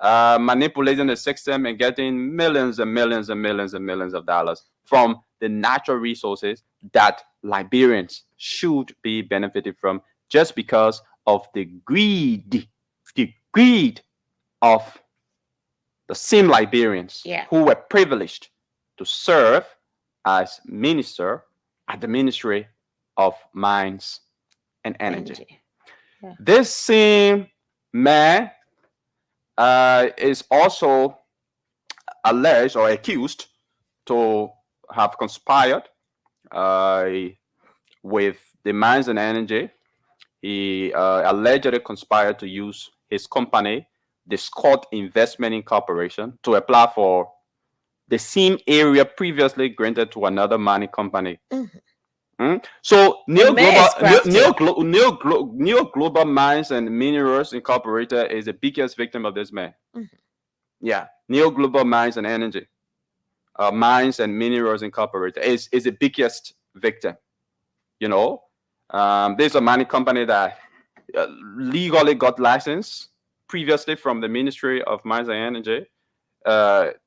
manipulating the system and getting millions and millions and millions and millions of dollars from the natural resources that Liberians should be benefited from, just because of the greed of the same Liberians who were privileged to serve as minister at the Ministry of Mines and Energy. Yeah. This same man is also alleged or accused to have conspired with the Mines and Energy. He allegedly conspired to use his company, the Scott Investment Incorporation, to apply for the same area previously granted to another mining company. So Neo Global Mines and Minerals Incorporated is the biggest victim of this man. Yeah, Neo Global Mines and Energy, Mines and Minerals Incorporated is the biggest victim. There's a mining company that legally got license previously from the Ministry of Mines and Energy.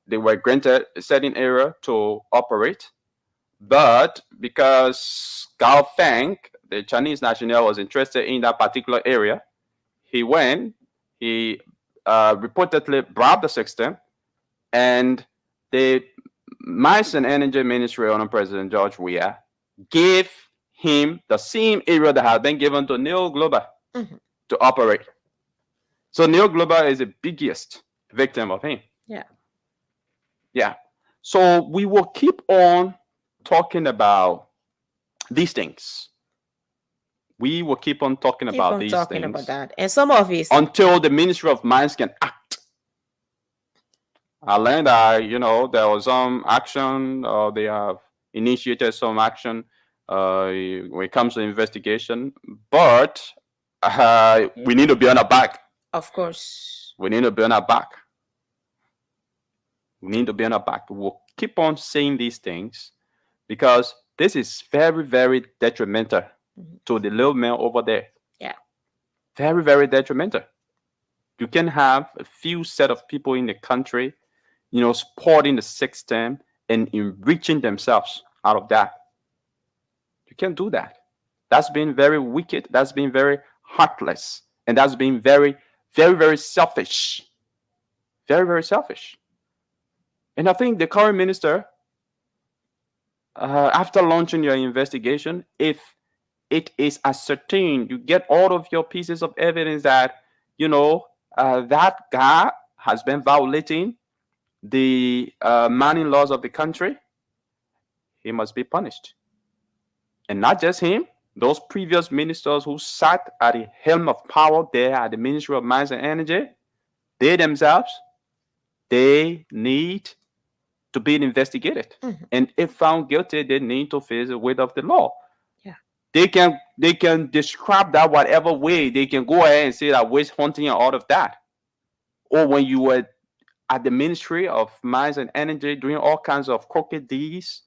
They were granted a certain area to operate, but because Gao Feng, the Chinese national, was interested in that particular area, he reportedly bribed the system, and the Mines and Energy Ministry under President George Weah gave him the same area that had been given to Neo Global to operate. So Neo Global is the biggest victim of him. Yeah. So we will keep on talking about these things. We will keep on talking about these things about that. And some of it until the Ministry of Mines can act. I learned that there was some action, or they have initiated some action when it comes to investigation, but we need to be on our back. Of course. We need to be on our back. We need to be on our back. We'll keep on saying these things because this is very, very detrimental to the little man over there. Yeah. Very, very detrimental. You can have a few set of people in the country, supporting the system and enriching themselves out of that. You can't do that. That's been very wicked. That's been very heartless. And that's been very, very, very selfish. Very, very selfish. And I think the current minister, after launching your investigation, if it is ascertained, you get all of your pieces of evidence that that guy has been violating the mining laws of the country. He must be punished. And not just him, those previous ministers who sat at the helm of power there at the Ministry of Mines and Energy, they themselves, they need to be investigated. And if found guilty, they need to face the weight of the law. Yeah. They can describe that whatever way. They can go ahead and say that witch hunting and all of that. Or when you were at the Ministry of Mines and Energy doing all kinds of crooked deeds,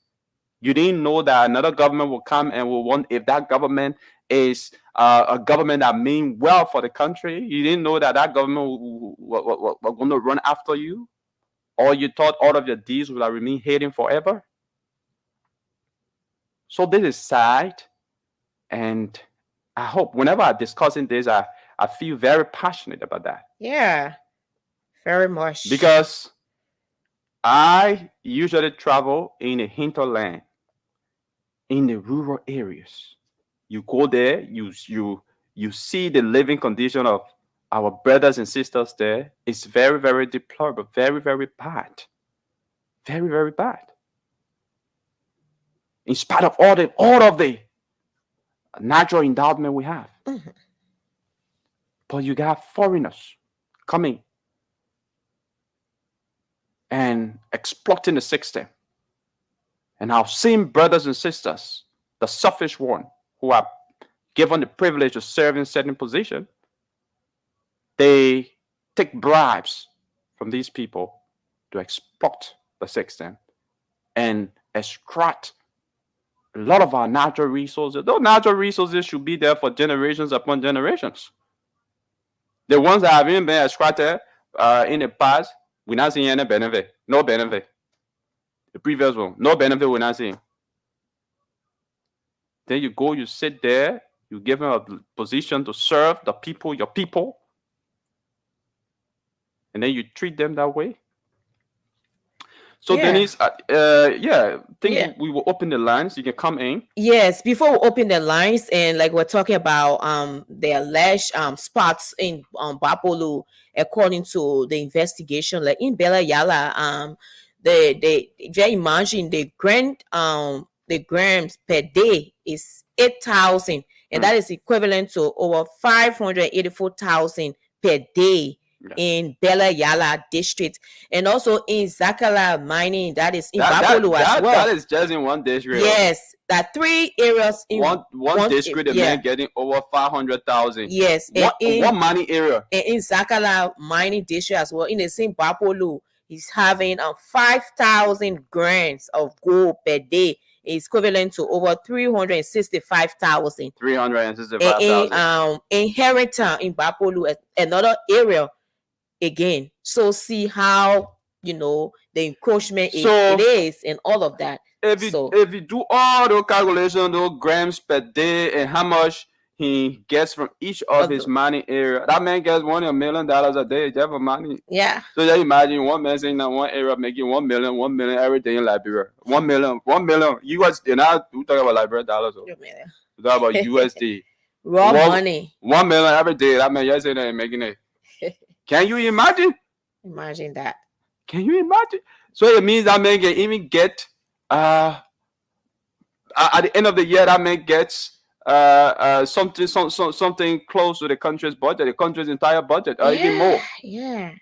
you didn't know that another government will come and will want, if that government is a government that mean well for the country, you didn't know that that government were going to run after you, or you thought all of your deeds would remain hidden forever. So this is sad, and I hope whenever I'm discussing this, I feel very passionate about that. Yeah, very much. Because I usually travel in the hinterland, in the rural areas. You go there, you see the living condition of our brothers and sisters there. It's very, very deplorable, very, very bad. Very, very bad. In spite of all of the natural endowment we have. But you got foreigners coming and exploiting the system. And our same brothers and sisters, the selfish one, who are given the privilege to serve in certain position, they take bribes from these people to exploit the system and extract a lot of our natural resources. Those natural resources should be there for generations upon generations. The ones that have even been extracted in the past, we're not seeing any benefit. No benefit. The previous one, no benefit we're not seeing. Then you go, you sit there, you give them a position to serve the people, your people, and then you treat them that way. So Denise, we will open the lines. You can come in. Yes, before we open the lines, and like we're talking about the alleged spots in Bapolu, according to the investigation, like in Bella Yala, they imagine the grams per day is 8,000, and that is equivalent to over 584,000 per day. Yeah. In Bella Yala district, and also in Zakala mining, that is in Bapolu as well. That is just in one district. Yes, that 3 areas in one district, the man getting over 500,000. Yes, one mining area. And in Zakala mining district as well, in the same Bapolu, he's having 5,000 grams of gold per day. Is equivalent to over 365,000. 365,000. In Harrington, in Bapolu, another area. Again, so see how the encroachment it is and all of that. If you do all those calculations, those grams per day, and how much he gets from each of his mining area, that man gets $1 million a day just for money. Yeah. So just imagine one man saying that one area making 1 million every day in Liberia. 1 million. USD. Now we talk about Liberia dollars. We talk about USD. Raw money. 1 million every day. That man just saying that making it. Can you imagine? Imagine that. Can you imagine? So it means that man can even get at the end of the year, that man gets something close to the country's budget, the country's entire budget, or even more. Yeah.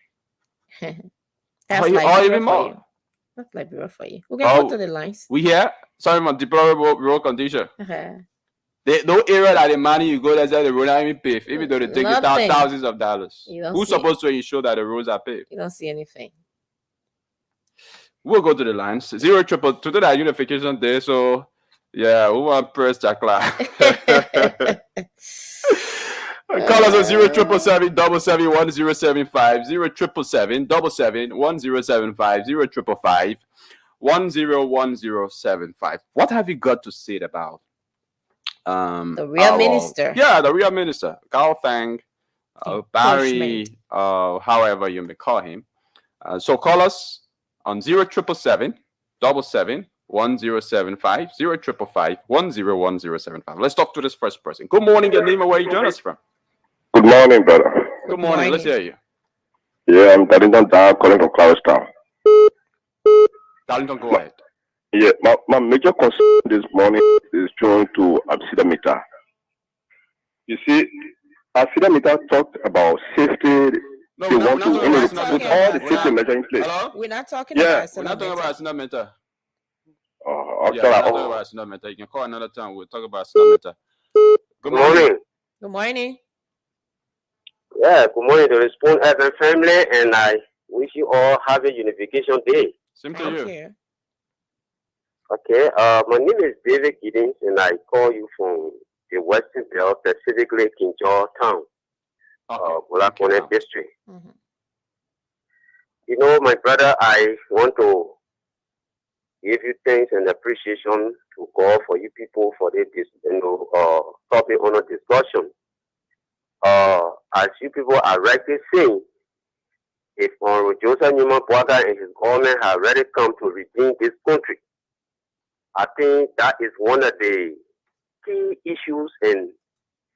That's or even more. You. That's Liberia for you. We can go to the lines. We here. Sorry, my deplorable road condition. No area that the money you go, that's how the road not even paved, even though they take you thousands of dollars. Who's supposed to ensure that the roads are paved? You don't see anything. We'll go to the lines. 0 triple to do that unification there. So yeah, we want press Jackla. Call us on 077 1075 077 1075 0555 101075. What have you got to say about the real minister? Yeah, the real minister, Carl Fang, Barry, however you may call him. So call us on 0777 1075 0555 101075. Let's talk to this first person. Good morning, your name and where you join us from. Good morning, brother. Good morning. Let's hear you. Yeah, I'm Darlington Down calling from Clarkstown. Darlington, go ahead. Yeah, my major concern this morning is showing to Absidameter. You see, Absidameter talked about safety. No, They we're want not to talking about put Sinamenta. all the We're safety not- measures in place. Hello? We're not talking Yeah. about We're not talking about Sinamenta. Okay, Yeah, we're not talking about Sinamenta. You can call another time. We'll talk about Sinamenta. Good morning. Good morning. Yeah, good morning to the Spoon FM family, and I wish you all happy Unification Day. Same to Thank you. you. Okay, my name is David Giddings, and I call you from the Western Belt, specifically Kinjaw Town, Bulakone Okay. District. Mhm. You know, my brother, I want to give you thanks and appreciation to God for you people for this, topic on a discussion. As you people are rightly saying, if Honorable Joseph Newman Boaga and his government have already come to redeem this country, I think that is one of the key issues and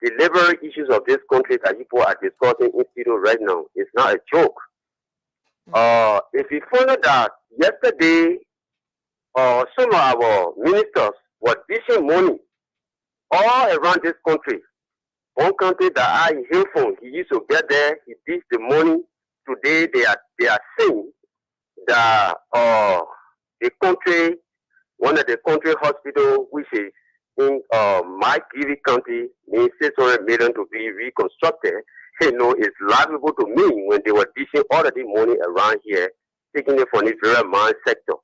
delivery issues of this country that people are discussing in studio right now. It's not a joke. If you find out that yesterday, some of our ministers were dishing money all around this country. One country that I hail from, he used to get there, he dished the money. Today they are saying that the country, one of the country hospital, which is in my Kiwi County, needs 600 million to be reconstructed. You know, it's laughable to me when they were dishing all of the money around here, taking it from the very mine sector.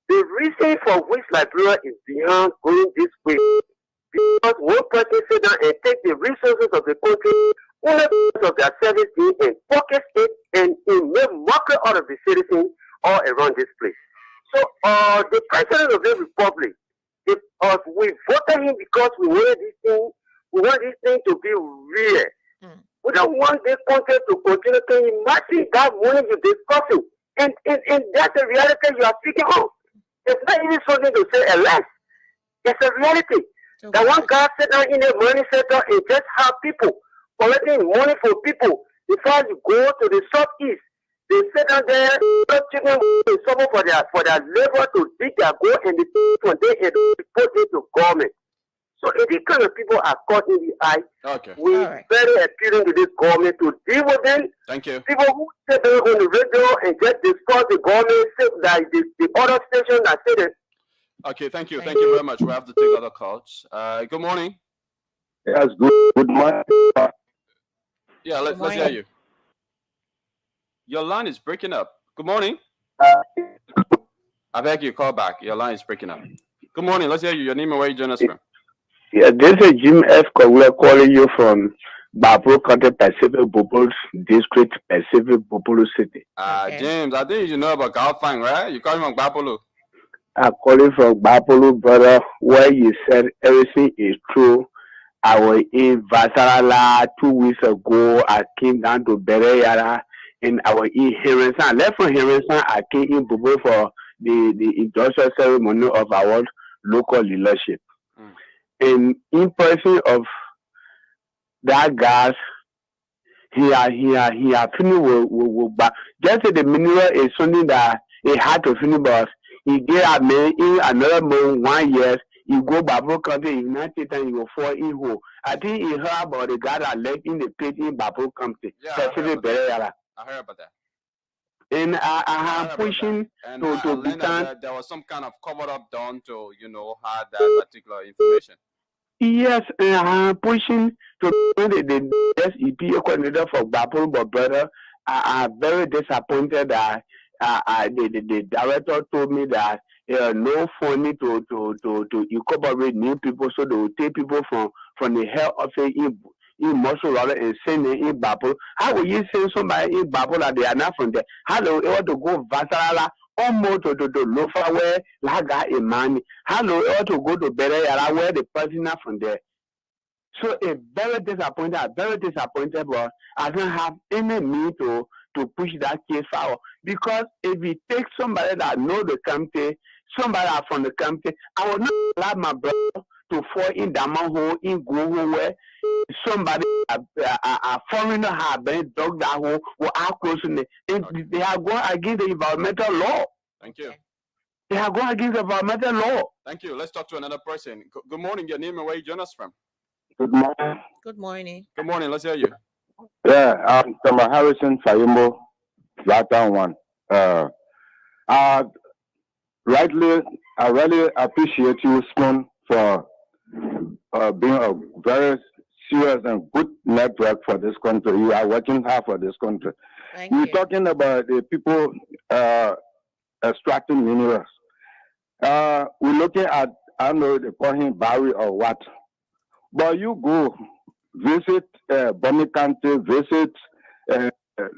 The reason for which Liberia is behind going this way, because one person sit down and take the resources of the country, only because of their service team, and pocket it and make mockery out of the citizens all around this place. So the president of the republic, if we voted him because we want this thing to be real. We don't want this country to continue. Can you imagine that money you're discussing? And that's the reality you are speaking of. It's not even something to say a less. It's a reality. Okay. That one guy sit down in the money sector and just have people collecting money for people before you go to the southeast. They sit down there, chicken and suffer for their labor to dig their gold, and they from there and report it to government. So if these kind of people are caught in the eye, we very appealing to this government to deal with them. Thank you. People who sit there on the radio and just discuss the government, say that the other station that said it. Okay, thank you. Thank you very much. We have to take other calls. Good morning. Yes, good morning. Yeah, let's hear you. Your line is breaking up. Good morning. I beg you, call back. Your line is breaking up. Good morning. Let's hear you. Your name and where you join us from. Yeah, this is Jim F. We're calling you from Bapuru County, Pacific Bupulu District, Pacific Bupulu City. James, I think you know about Galfang, right? You calling from Bapulu? I'm calling from Bapulu, brother, where you said everything is true. I was in Vasarala 2 weeks ago. I came down to Bereyara and I was in Herensan. I left from Herensan. I came in Bubu for the industrial ceremony of our local leadership. And in person of that gas, he finished with just the mineral is something that he had to finish, but he gave a man in another month 1 year. He go Babu County, United States, and he will fall in hole. I think he heard about the guy that left in the pit in Babu County. Yeah, I heard about that. And I am pushing to be that there was some kind of cover up done to, hide that particular information. Yes, and I am pushing to the SEP coordinator for Babu, but brother, I am very disappointed that the director told me that no funding to incorporate new people, so they will take people from the health office in Mosul and send them in Babu. How will you send somebody in Babu that they are not from there? How do you want to go Vasarala almost to Lofa where Laga Imani? How do you want to go to Bereyara where the person not from there? So very disappointed, but I don't have any means to push that case forward. Because if we take somebody that know the county, somebody from the county, I will not allow my brother to fall in that manhole in Google where somebody, a foreigner have been dug that hole or are closing it. They are going against the environmental law. Thank you. They are going against the environmental law. Thank you. Let's talk to another person. Good morning. Your name and where you join us from? Good morning. Good morning. Good morning. Let's hear you. Yeah, I'm Thomas Harrison Fayumbo, Blacktown 1. I really appreciate you, Spoon, for being a very serious and good network for this country. You are working hard for this country. You're talking about the people extracting minerals. We're looking at, I don't know, they call him Barry or what. But you go visit Boni County, visit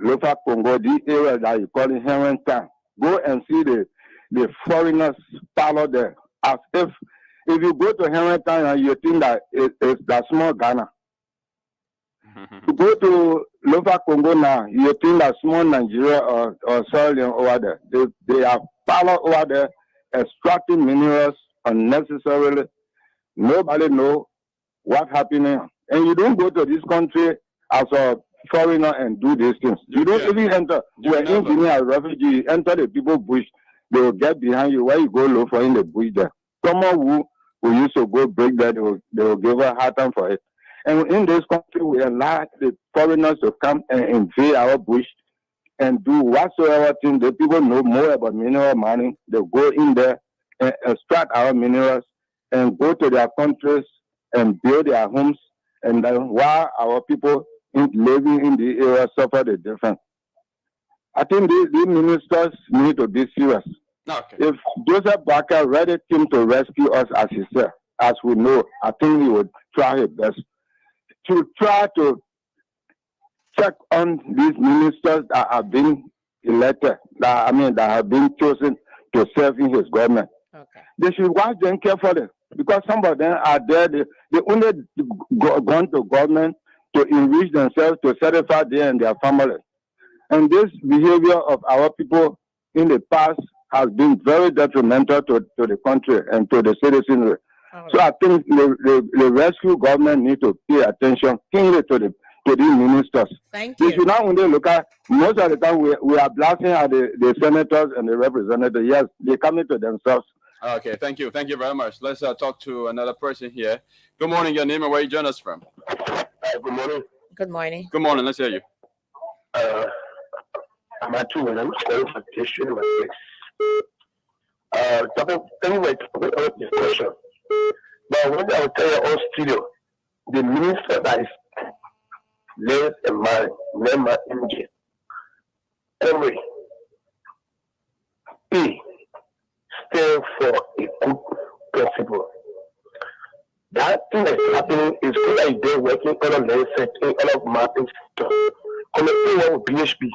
Lofa Congo, the area that you call it Herrington. Go and see the foreigners follow there. As if you go to Herrington and you think that it's that small Ghana. You go to Lofa Congo now, you think that small Nigeria or Sierra Leone over there. They are follow over there, extracting minerals unnecessarily. Nobody know what's happening. And you don't go to this country as a foreigner and do these things. You don't even enter. You're an engineer, a refugee, you enter the people bush, they will get behind you. Where you go low for in the bush there. Someone who used to go break that, they will give a hard time for it. And in this country, we allow the foreigners to come and invade our bush and do whatsoever thing. The people know more about mineral mining. They go in there and extract our minerals and go to their countries and build their homes. And then while our people living in the area suffer the difference. I think these ministers need to be serious. Okay. If Joseph Barker ready came to rescue us as he said, as we know, I think he would try his best to try to check on these ministers that have been elected, that have been chosen to serve in his government. Okay. They should watch them carefully because some of them are there. They only gone to government to enrich themselves, to satisfy them and their family. And this behavior of our people in the past has been very detrimental to the country and to the citizenry. So I think the rescue government need to pay attention keenly to these ministers. Thank you. They should not only look at, most of the time we are blasting at the senators and the representatives. Yes, they come into themselves. Okay, thank you. Thank you very much. Let's talk to another person here. Good morning, your name and where you join us from? Good morning. Good morning. Good morning, let's hear you. I'm at 2 and I'm calling for question number 6. Anyway, topic of discussion. But when I will tell you all studio, the minister that is less and man, member MJ. Anyway, he stand for a good principle. That thing that's happening is good like they're working on a land setting, all of mapping stuff. Connecting with PHP.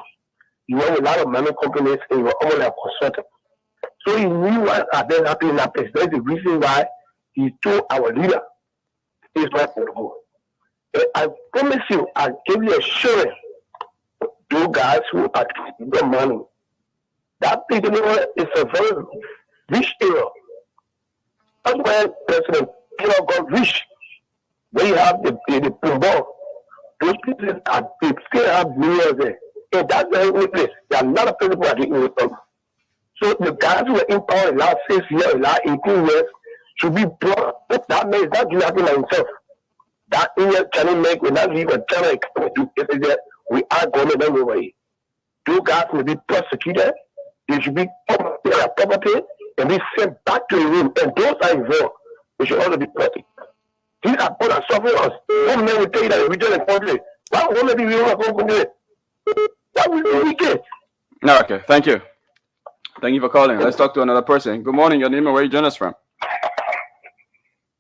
You have a lot of mining companies and you're all a consultant. So he knew what had been happening in that place. That's the reason why he told our leader he's not going to go. And I promise you, I give you assurance, those guys who are the money. That big area is a very rich area. That's why President Taylor got rich. Where you have the Pumbo, those people they still have millions there. And that's the only place. There are a lot of people who are getting it from. So the guys who were in power the last 6 years, the last 18 years, should be brought. That man is not doing nothing by himself. That Indian Chinese man will not leave a China economy to get there. We are going to them over here. Those guys will be prosecuted. They should be their property and be sent back to the room. And those are involved. They should also be prosecuted. These are people that suffer us. One man will tell you that the region and country. Why would be real country? That will be wicked. Okay, thank you. Thank you for calling. Let's talk to another person. Good morning, your name and where you join us from?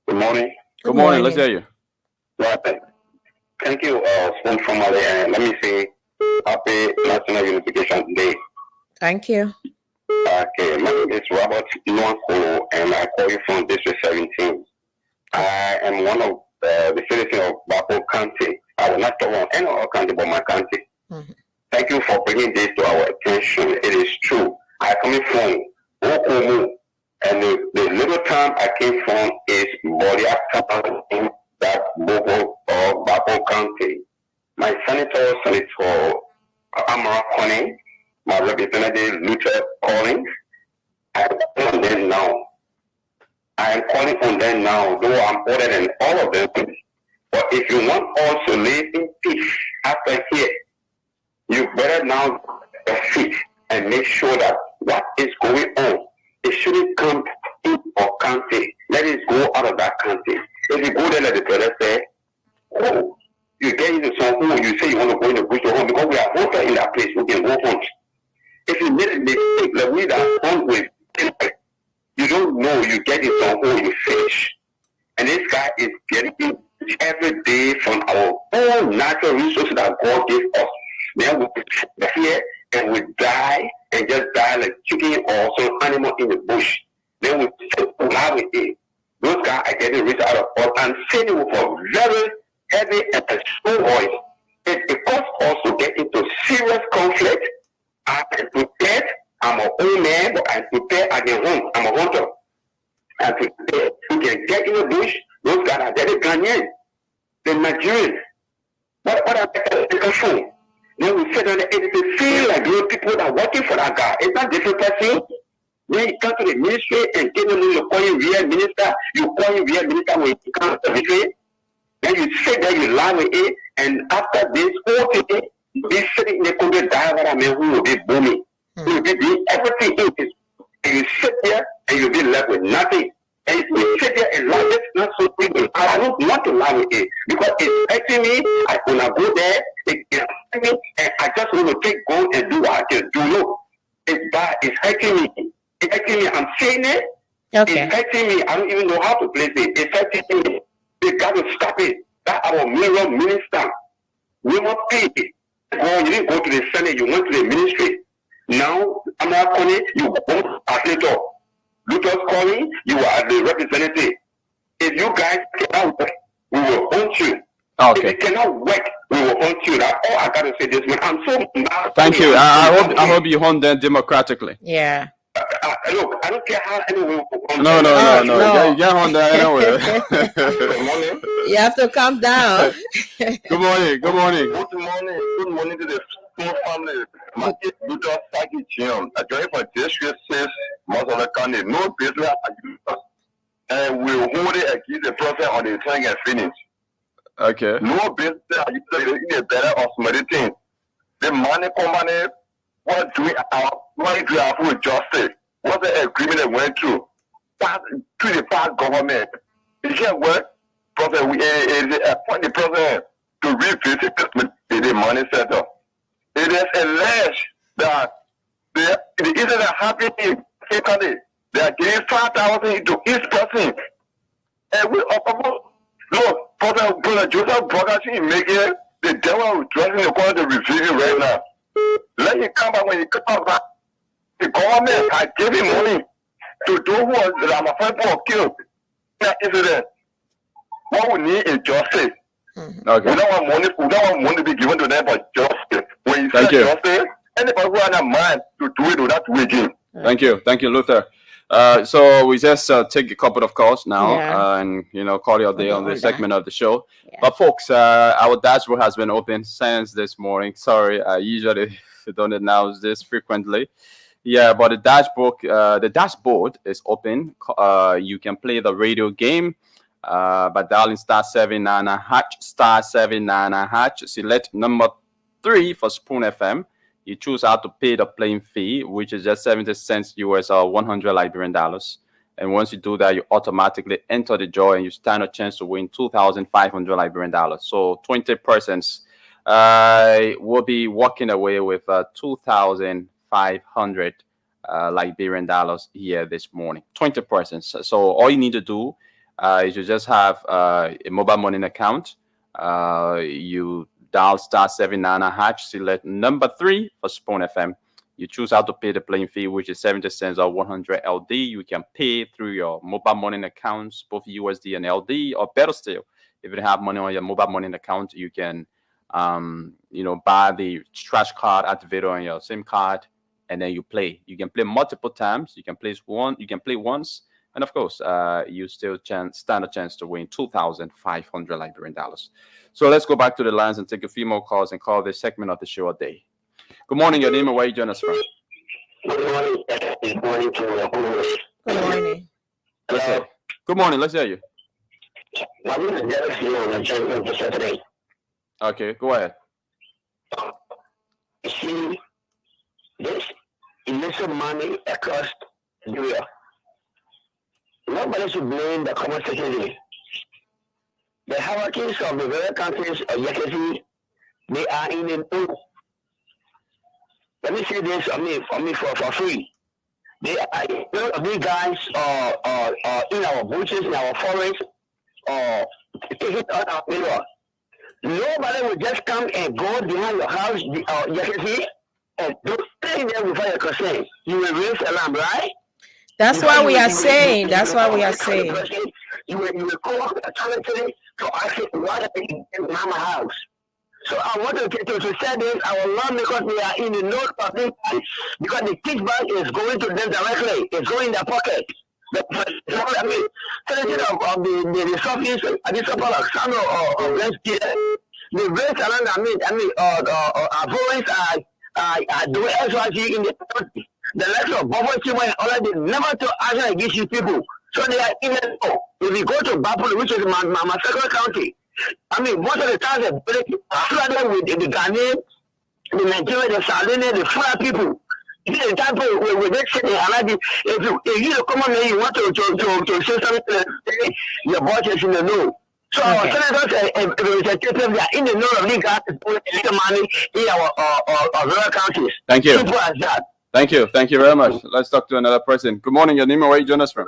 Good morning. Good morning. Let's hear you. Yeah, thank you, Spoon from Mali, and let me say happy National Unification Day. Thank you. Okay, my name is Robert Nwakolo, and I call you from District 17. I am one of the citizens of Bapo County. I will not talk about any other county but my county. Mm-hmm. Thank you for bringing this to our attention. It is true. I come from Okumu, and the little town I came from is Boria town in that Bobo or Bapo Senator Amara Conning, my representative Luther Collins. I am calling on them now. I am calling on them now, though I'm older than all of them. But if you want us to live in peace after here, you better now fit and make sure that what is going on, it shouldn't come in our country. Let it go out of that country. If you go there, like the brother said, oh, you get into some home, you say you want to go in the bush or home because we are voter in that place, we can go hunt. If you made a mistake, like we that hunt with, you don't know, you get in some home, you fish. And this guy is getting every day from our own natural resources that God gave us. Then we sit here and we die and just die like chicken or some animal in the bush. Then we sit alive with it. Those guys are getting rich out of us and saying with a very heavy and slow voice. It costs us to get into serious conflict. I'm prepared. I'm an old man, but I'm prepared. I can hunt. I'm a hunter. I'm prepared. We can get in the bush. Those guys are very Ghanaian. The Nigerians. What are they from? Then we sit down there, it feel like those people that are working for that guy. It's not different person. When you come to the ministry and give them you call him via minister, you call him via minister when you come to the ministry. Then you sit there, you lie with it, and after this whole thing, you be sitting in the country diagram who will be booming. Who will be doing everything in this. And you sit there and you'll be left with nothing. And you sit there and lie, it's not so big. I don't want to lie with it because it's hurting me. I wanna go there, it's hurting me, and I just want to take gold and do what I can do. No, it's bad, it's hurting me. It's hurting me. I'm saying it. Okay. It's hurting me. I don't even know how to place it. It's hurting me. They got to stop it. That our mirror minister. We must pay. You didn't go to the Senate, you went to the ministry. Now, I'm not calling you go as Senator. Lucas calling, you are the representative. If you guys cannot work, we will hunt you. Okay. If you cannot work, we will hunt you. That's all I gotta say this man. I'm so mad. Thank you. I hope you hunt them democratically. Yeah. Look, I don't care how anyone will hunt No. No. You get hunt them anywhere. Good morning. You have to calm down. Good morning. Good morning to the full family. My name is Luther Saki Jim. I joined for District 6, most of the county. No business and we hold it against the process on the time and finish. Okay. No business in the better of some things. The money company, what do we have with justice? What's the agreement that went through? To the past government. It can't work. Process, we appoint the president to revisit the money center. It is alleged that it isn't a happy country. They are giving 5,000 to each person. And we look, Brother Joseph Bogashi making the devil dressing the corner to review right now. Let him come back when he comes back. The government has given money to those who are Ramaphaipo killed in that incident. What we need is justice. Okay. We don't want money to be given to them for justice. When you say justice, anybody who has a mind to do it without waging. Thank you, Luther. So we just take a couple of calls now, and call your day on this segment of the show. Yeah. But folks, our dashboard has been open since this morning. Sorry, I usually don't announce this frequently. Yeah, but the dashboard is open. You can play the radio game by dialing *799#, select number 3 for Spoon FM. You choose how to pay the playing fee, which is just 70 cents US or 100 Liberian dollars. And once you do that, you automatically enter the draw and you stand a chance to win 2,500 Liberian dollars. So 20 persons will be walking away with 2,500 Liberian dollars here this morning. 20 persons. So all you need to do is you just have a mobile money account. You dial *799#, select number 3 for Spoon FM. You choose how to pay the playing fee, which is 70 cents or 100 LD. You can pay through your mobile money accounts, both USD and LD, or better still, if you have money on your mobile money account, you can, buy the scratch card activator on your SIM card, and then you play. You can play multiple times. You can play once, And of course, you still stand a chance to win 2,500 Liberian dollars. So let's go back to the lines and take a few more calls and call this segment of the show a day. Good morning, your name and where you join us from? Good morning. Good morning to your host. Good morning. Let's hear. Good morning. Let's hear you. My name is Derek Fiona. I'm joining for Saturday. Okay, go ahead. You see, this illicit money across Nigeria. Nobody should blame the common citizen. The hierarchies of the various countries of Yakati, they are in an O. Let me say this for free. They are, these guys are in our bushes, in our forests, taking out our labor. Nobody will just come and go behind your house, Yakati, and do anything there without your consent. You will raise alarm, right? That's why we are saying. That's why we are saying. You will call the authority to ask it what happened in Mama house. So I want to say this, our lawmakers, we are in the north of this, because the kickback is going to them directly. It's going in their pocket. I mean, president of the resources, Additional Alexander or the race around, our voice are doing SYG in the country. The likes of Bobby were already never to action against you people. So they are even if you go to Bapolo, which is my second county, I mean, most of the times they flooded with the Ghanaian, the Nigerian, the Sardinian, the Fula people. This is the time with this city, if you come on there, you want to say something, your boss is in the know. So our senators and representatives are in the know of legal money in our rural counties. Thank you. Simple as that. Thank you. Thank you very much. Let's talk to another person. Good morning, your name and where you join us from?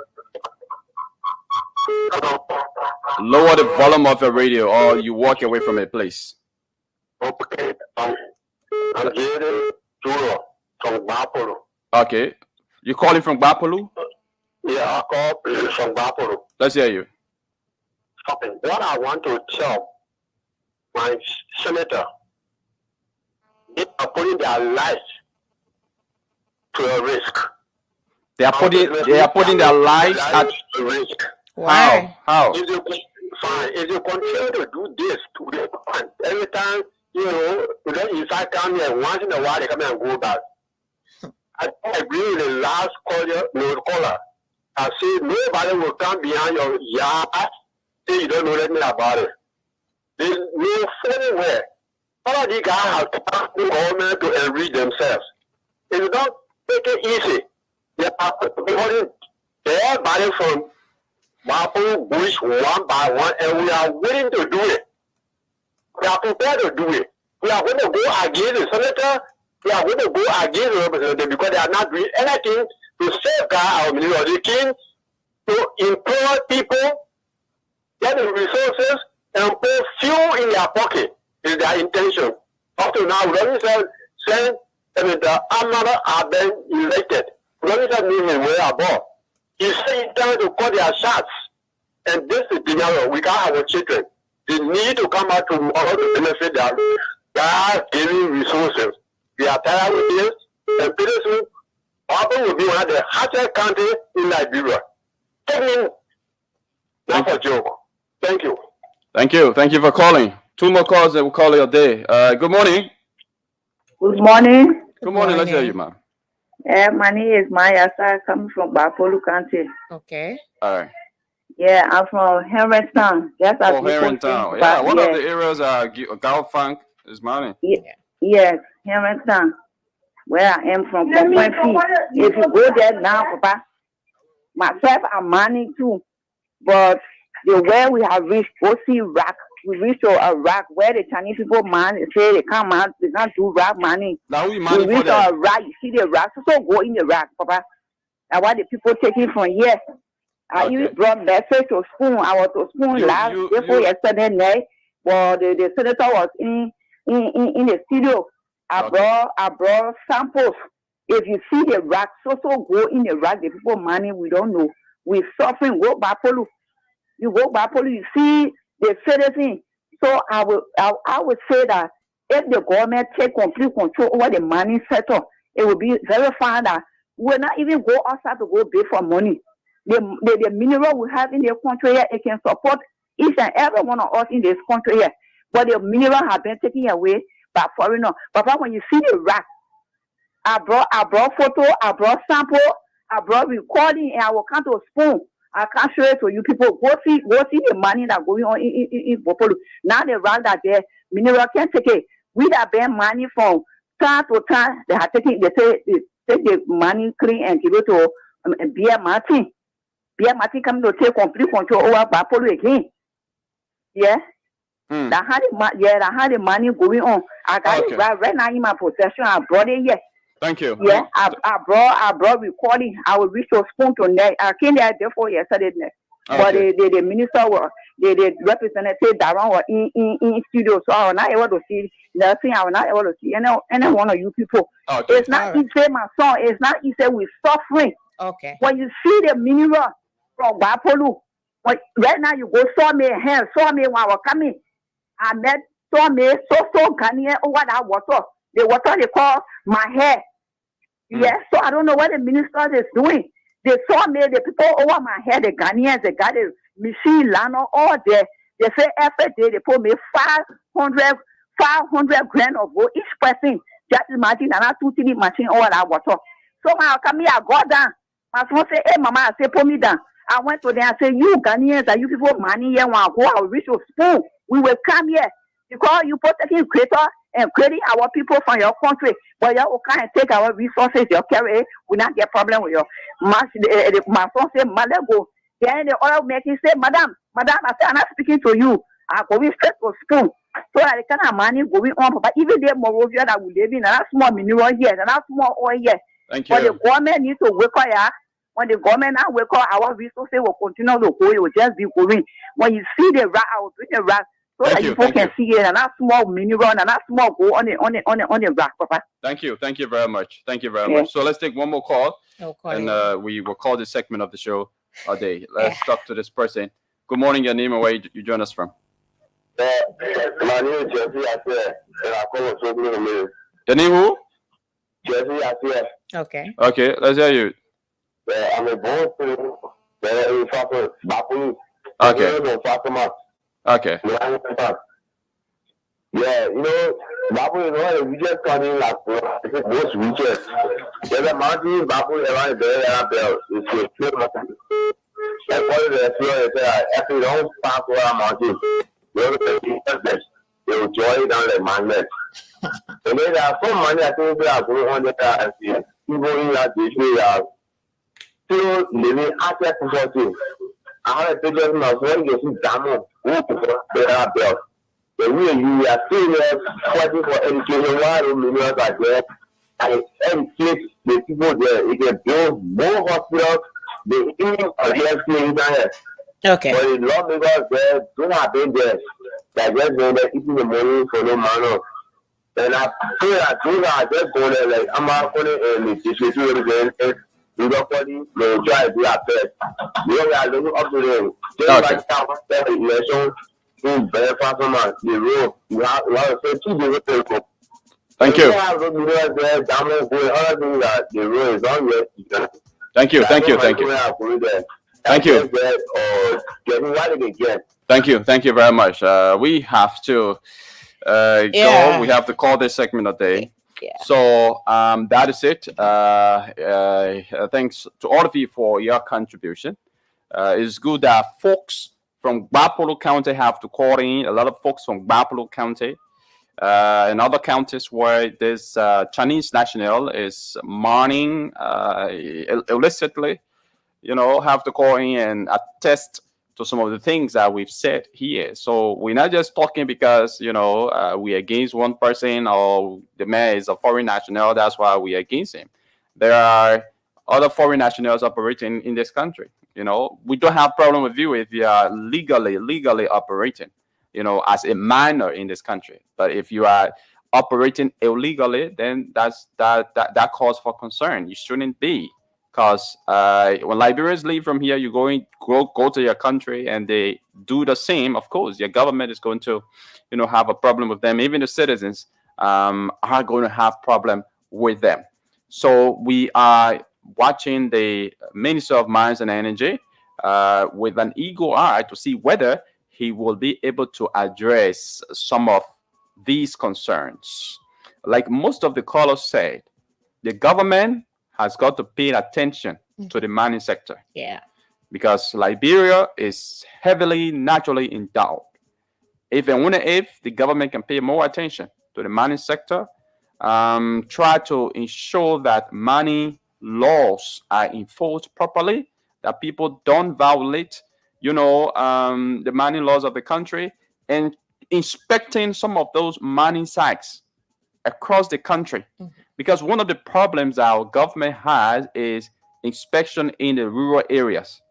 Lower the volume of your radio or you walk away from it, please. Okay. I'm Jerry Juro from Bapolo. Okay. You calling from Bapolo? Yeah, I call from Bapolo. Let's hear you. Okay. What I want to tell my senator, they are putting their lives to a risk. They are putting their lives at risk. Why? How? If you continue to do this to the point, every time, you start coming here, once in a while they come and go back. I agree with the last caller. I say nobody will come behind your yard say you don't know anything about it. There's no funny way. All of these guys have to ask the government to enrich themselves. If you don't take it easy, they are putting everybody from Mapo Bush one by one, and we are willing to do it. We are prepared to do it. We are going to go against the senator. We are going to go against the representative because they are not doing anything to safeguard our mineral. They came to employ people, get the resources, and put fuel in their pocket. Is their intention. Up to now, the Amara have been elected. The means is way above. He said it's time to cut their shots. And this is the we got our children. They need to come out tomorrow to benefit them. God giving resources. We are tired with this. And pretty soon, Auburn will be one of the hardest countries in Liberia. That's a joke. Thank you. Thank you. Thank you for calling. Two more calls and we'll call it a day. Good morning. Good morning. Good morning. Let's hear you, ma'am. My name is Maya. I come from Bapolo County. Okay. All right. Yeah, I'm from Hermantown. Hermantown. Yeah, one of the areas Galfunk is money. Yes, Hermantown. Where I am from. If you go there now, Papa, myself and money too. But the way we have reached, go see rock. We reached to a rock where the Chinese people say they can't do rock mining. Now we reach to a rock. You see the rock, so go in the rock, Papa. That's why the people take it from here. I even brought message to school. I was to school yesterday night. Well, the senator was in the studio. I brought samples. If you see the rock, so go in the rock. The people money we don't know. We suffering. Go Bapolo. You go Bapolo. You see the citizen. So I would say that if the government take complete control over the money sector, it will be very fine that we will not even go outside to go pay for money. the mineral we have in the country here, it can support each and every one of us in this country here. But the mineral have been taken away by foreigners. Papa, when you see the rock, I brought photo, I brought sample, I brought recording, and I will come to a spoon. I can't show it to you people. Go see the money that going on in Bopolu. Now the rock that there, mineral can't take it. We that bear money from time to time, they take the money clean and give it to Beer Martin. Beer Martin come to take complete control over Bopolu again. Yeah. That had the money going on. I got it right now in my possession. I brought it here. Thank you. Yeah, I brought recording. I will reach your spoon tonight. I came there therefore yesterday. But the minister the representative that were in studio, so I was not able to see nothing. I was not able to see any one of you people. Okay. It's not easy, my son. It's not easy. We're suffering. Okay. When you see the mineral from Bapolu, right now you go saw me while I was coming. I met saw me so Ghanaian over that water. The water they call my hair. Yes, so I don't know what the minister is doing. They saw me, the people over my head, the Ghanaians, they got a machine, lano, all there. They say every day they put me 500 grand of gold each person. Just imagine another 2-3 machine over that water. So when I come here, I go down. My son say, hey mama, I say, put me down. I went to them and say, you Ghanaians, are you people money here? When I go, I'll reach your spoon. We will come here. Because you protecting creator and creating our people from your country, but you can't take our resources, you carry, we not get problem with you. My son say, mother go. Then the other making say, madam, I say, I'm not speaking to you. I'm going straight to spoon. So that the kind of money going on, but even the Morovia that we live in, another small mineral here, another small oil here. Thank you. But the government needs to work on. When the government now work on, our resources will continue to go, it will just be going. When you see the rat, I will bring the rat. So that people can see it, and that small mineral and that small go on the rock, Papa. Thank you very much. So let's take one more call, and we will call this segment of the show a day. Let's talk to this person. Good morning, your name and where you join us from. My name is Jesse Asir, and I call from Your name who? Jesse Asir. Okay, let's hear you. I'm a born citizen. In Bapolu. Okay. Yeah, you know, Babu is one of the richest country like most richest. There's a mountain Babu around there. It's a straight mountain. That's why the explorer after you don't pass over a mountain, you have to take the they will join down the magnet. And then there are some money I think they are going on there people in that district are still living after poverty. I have a picture of my friend getting damaged. We are still fighting for education. Why do millions are there? And educate the people there. It can build more hospitals. The even address internet. Okay. But the lawmakers there don't have been there. They're just going there eating the money for no manner. And I feel that those are just going there like I'm not going to the Nobody will try to do our best. We are looking up to them. Just like that election in Belfast, the road, we have to say 2 different people. Thank you. The road is on yet. Thank you. Thank you very much. We have to go. We have to call this segment a day. Yeah. So that is it. Thanks to all of you for your contribution. It's good that folks from Bapolu County have to call in. A lot of folks from Bapolu County and other counties where this Chinese national is mining illicitly, have to call in and attest to some of the things that we've said here. So we're not just talking because, we're against one person or the man is a foreign national. That's why we're against him. There are other foreign nationals operating in this country. We don't have problem with you if you are legally operating, as a minor in this country. But if you are operating illegally, then that cause for concern. You shouldn't be. Because when Liberians leave from here, you go to your country and they do the same. Of course, your government is going to, have a problem with them. Even the citizens are going to have problem with them. So we are watching the Minister of Mines and Energy with an eagle eye to see whether he will be able to address some of these concerns. Like most of the callers said, the government has got to pay attention to the mining sector. Yeah. Because Liberia is heavily naturally endowed. If and when if the government can pay more attention to the mining sector, try to ensure that mining laws are enforced properly, that people don't violate, the mining laws of the country, and inspecting some of those mining sites across the country. Because one of the problems our government has is inspection in the rural areas.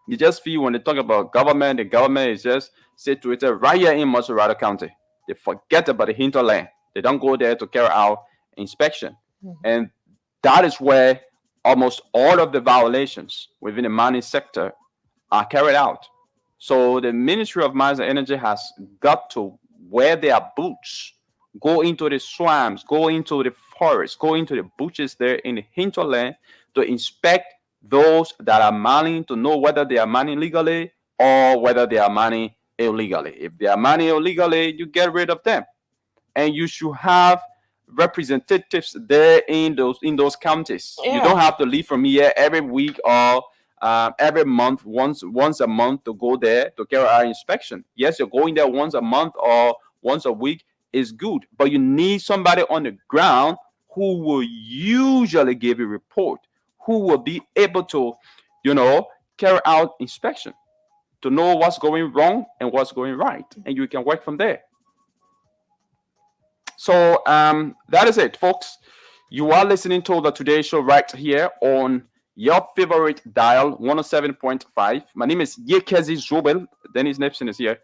You just feel when they talk about government, the government is just situated right here in Maserati County. They forget about the hinterland. They don't go there to carry out inspection. And that is where almost all of the violations within the mining sector are carried out. So the Ministry of Mines and Energy has got to wear their boots, go into the swamps, go into the forests, go into the bushes there in the hinterland to inspect those that are mining, to know whether they are mining legally or whether they are mining illegally. If they are mining illegally, you get rid of them. And you should have representatives there in those counties. You don't have to leave from here every week or every month, once a month, to go there to carry out inspection. Yes, you're going there once a month or once a week is good, but you need somebody on the ground who will usually give a report, who will be able to, carry out inspection to know what's going wrong and what's going right, and you can work from there. So that is it, folks. You are listening to the Today Show right here on your favorite dial, 107.5. My name is Yekezi Zobel. Dennis Nipson is here,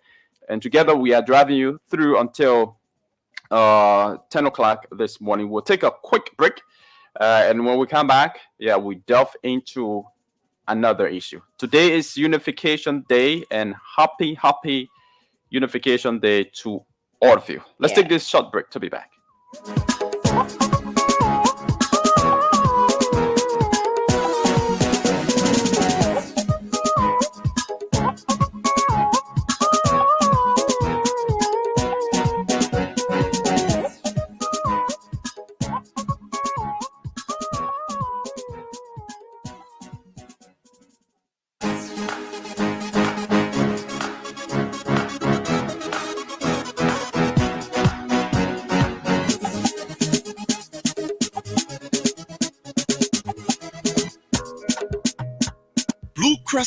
and together we are driving you through until 10 o'clock this morning. We'll take a quick break, and when we come back, we delve into another issue. Today is Unification Day, and happy Unification Day to all of you. Let's take this short break to be back.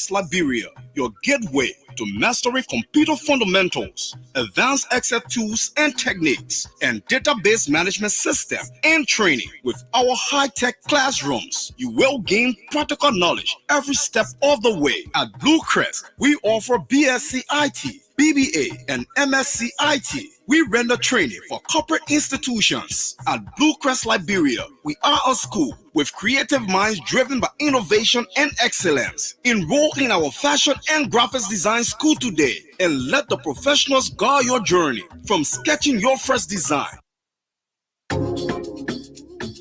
Liberia, your gateway to mastering computer fundamentals, advanced Excel tools and techniques, and database management system and training. With our high-tech classrooms, you will gain practical knowledge every step of the way. At Blue Crest, we offer BSc IT, BBA, and MSc IT. We render training for corporate institutions. At Blue Crest Liberia, we are a school with creative minds driven by innovation and excellence. Enroll in our fashion and graphics design school today and let the professionals guide your journey from sketching your first design.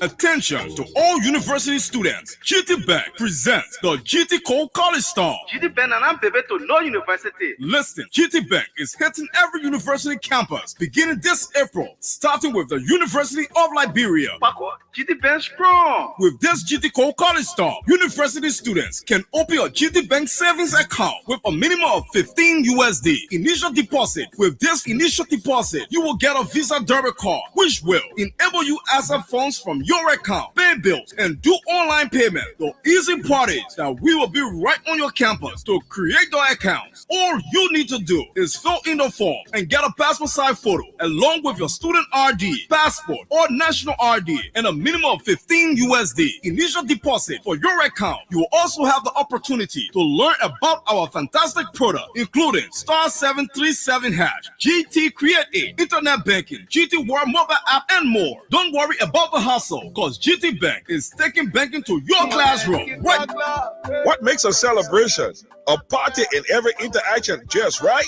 Attention to all university students. GT Bank presents the GT Cole College Storm. GT Bank and I'm baby to no university. Listen, GT Bank is hitting every university campus beginning this April, starting with the University of Liberia. Paco, GT Bank strong. With this GT Cole College Storm, university students can open a GT Bank savings account with a minimum of 15 USD initial deposit. With this initial deposit, you will get a Visa debit card, which will enable you access funds from your account, pay bills, and do online payment. The easy part is that we will be right on your campus to create your accounts. All you need to do is fill in the form and get a passport size photo along with your student RD, passport, or national RD, and a minimum of 15 USD initial deposit for your account. You will also have the opportunity to learn about our fantastic product, including star 737 hash, GT Create 8, internet banking, GT World mobile app, and more. Don't worry about the hustle, because GT Bank is taking banking to your classroom. What makes a celebration? A party in every interaction just right?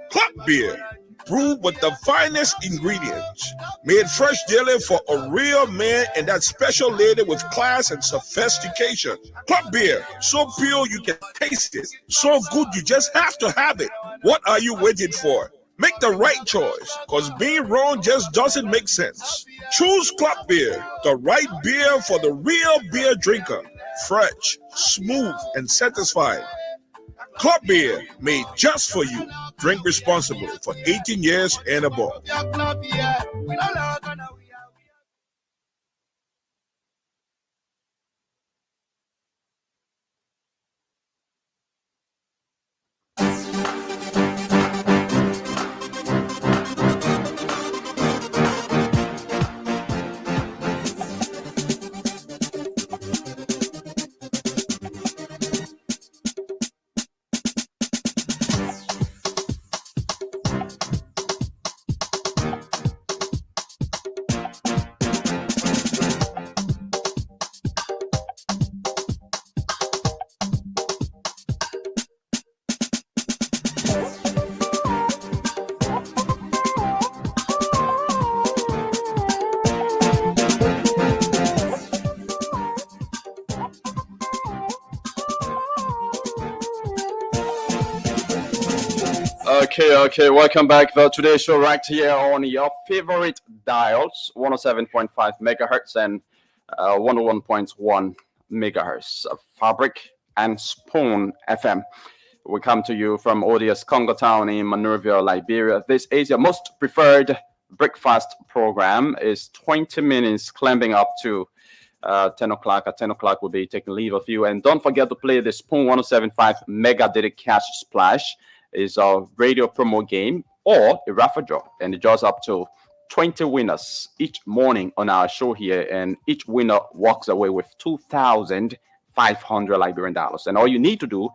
Club beer. Brewed with the finest ingredients. Made fresh daily for a real man and that special lady with class and sophistication. Club beer, so pure you can taste it. So good you just have to have it. What are you waiting for? Make the right choice, because being wrong just doesn't make sense. Choose Club Beer, the right beer for the real beer drinker. Fresh, smooth, and satisfying. Club Beer, made just for you. Drink responsibly for 18 years and above. Okay. Welcome back to today's show right here on your favorite dials, 107.5 megahertz and 101.1 megahertz. Fabric and Spoon FM. We come to you from ODS Congo Town in Monrovia, Liberia. This is your most preferred breakfast program. Is 20 minutes climbing up to 10 o'clock. At 10 o'clock, we'll be taking leave of you. And don't forget to play the Spoon 107.5 Mega Daily Cash Splash. Is a radio promo game or a raffle draw, and it draws up to 20 winners each morning on our show here, and each winner walks away with 2,500 Liberian dollars. And all you need to do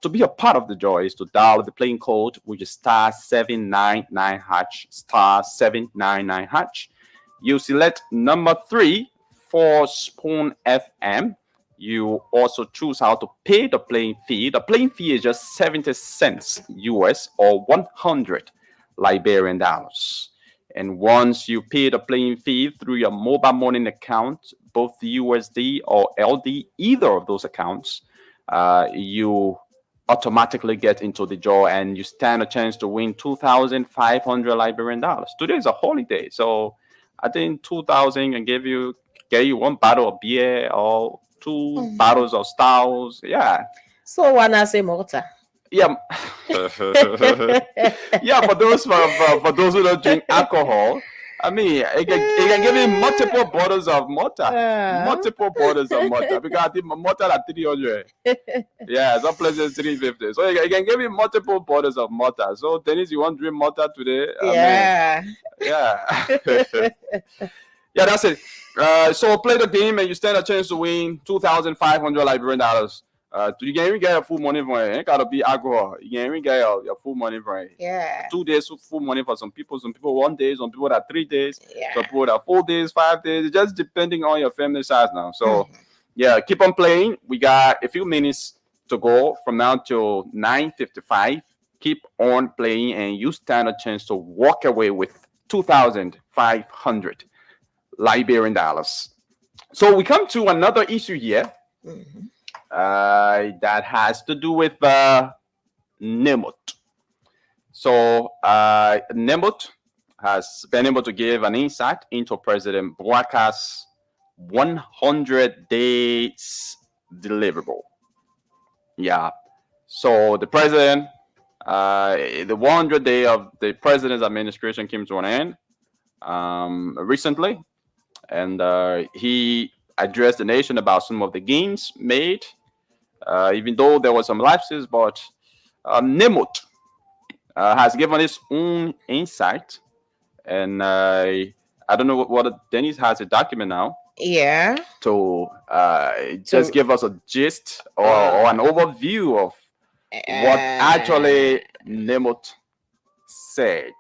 to be a part of the draw is to dial the playing code, which is *799# *799#. You select number 3 for Spoon FM. You also choose how to pay the playing fee. The playing fee is just 70 cents US or 100 Liberian dollars. And once you pay the playing fee through your mobile money account, both USD or LD, either of those accounts, you automatically get into the draw and you stand a chance to win 2,500 Liberian dollars. Today is a holiday, so I think 2,000 can get you one bottle of beer or 2 bottles of stouts. Yeah. So why not say Malta? Yeah. Yeah, for those who don't drink alcohol, I mean, it can give you multiple bottles of Malta. Multiple bottles of Malta. Because I think Malta are 300. Yeah, some places 350. So it can give you multiple bottles of Malta. So Dennis, you want to drink Malta today? Yeah. Yeah. Yeah, that's it. So play the game and you stand a chance to win 2,500 Liberian dollars. You can even get your full money for it. It ain't gotta be alcohol. You can even get your full money for it. Yeah. 2 days full money for some people. Some people 1 day. Some people that 3 days. Yeah. Some people that 4 days, 5 days. Just depending on your family size now. So yeah, keep on playing. We got a few minutes to go from now till 9:55. Keep on playing and you stand a chance to walk away with 2,500 Liberian dollars. So we come to another issue here that has to do with Nemot. So Nemot has been able to give an insight into President Bouakar's 100 days deliverable. Yeah. So the president, the 100 day of the president's administration came to an end recently. And he addressed the nation about some of the gains made, even though there were some lapses. But Nemot has given his own insight. And I don't know what Dennis has a document now. Yeah. To just give us a gist or an overview of what actually Nemot said.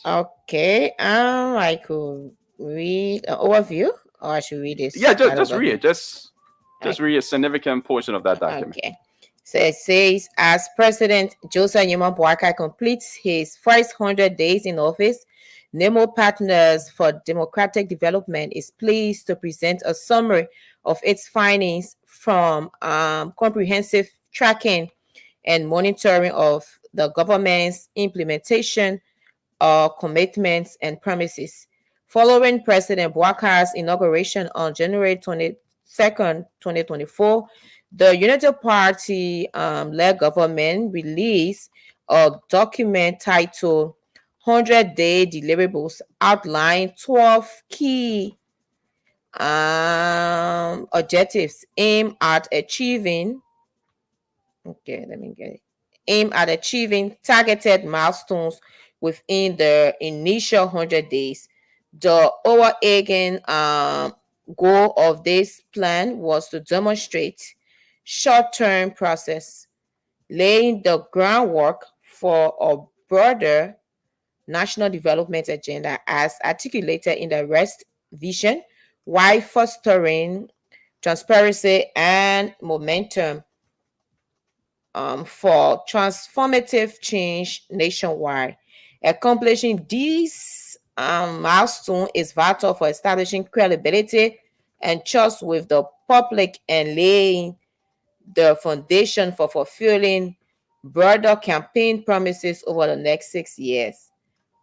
Okay. I could read an overview, or I should read this. Yeah, just read it. Just read a significant portion of that document. Okay. So it says, as President Joseph Nyeman Boakai completes his first 100 days in office, NEMO Partners for Democratic Development is pleased to present a summary of its findings from comprehensive tracking and monitoring of the government's implementation commitments and promises. Following President Bouakar's inauguration on January 22nd, 2024, the Unity Party led government released a document titled 100-Day Deliverables outline 12 key objectives aimed at achieving. Okay, let me get it. Aim at achieving targeted milestones within the initial 100 days. The overarching goal of this plan was to demonstrate short-term process, laying the groundwork for a broader national development agenda as articulated in the REST vision, while fostering transparency and momentum for transformative change nationwide. Accomplishing this milestone is vital for establishing credibility and trust with the public and laying the foundation for fulfilling broader campaign promises over the next 6 years.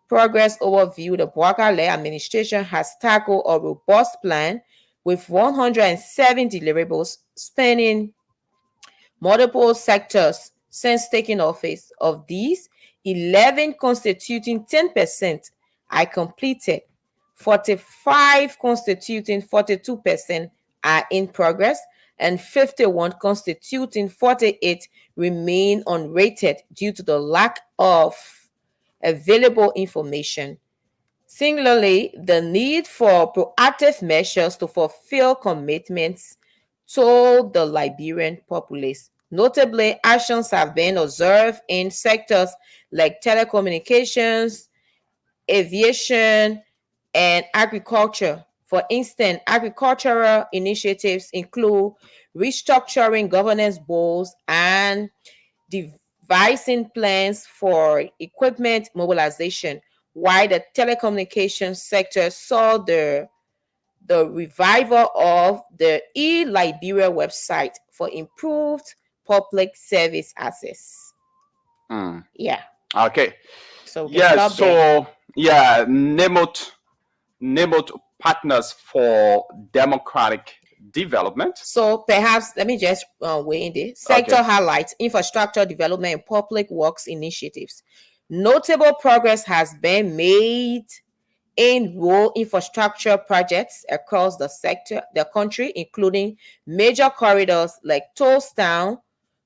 Progress overview: the Bouakai-led administration has tackled a robust plan with 107 deliverables spanning multiple sectors since taking office. Of these, 11 constituting 10% are completed, 45 constituting 42% are in progress, and 51 constituting 48 remain unrated due to the lack of available information. Similarly, the need for proactive measures to fulfill commitments told the Liberian populace. Notably, actions have been observed in sectors like telecommunications, aviation, and agriculture. For instance, agricultural initiatives include restructuring governance boards and devising plans for equipment mobilization, while the telecommunications sector saw the revival of the e-Liberia website for improved public service access. Yeah. Okay. So we can Yeah. stop there. So yeah, NEMOT Partners for Democratic Development. So perhaps let me just weigh in this. Sector highlights: infrastructure development and public works initiatives. Notable progress has been made in rural infrastructure projects across the country, including major corridors like Tollstown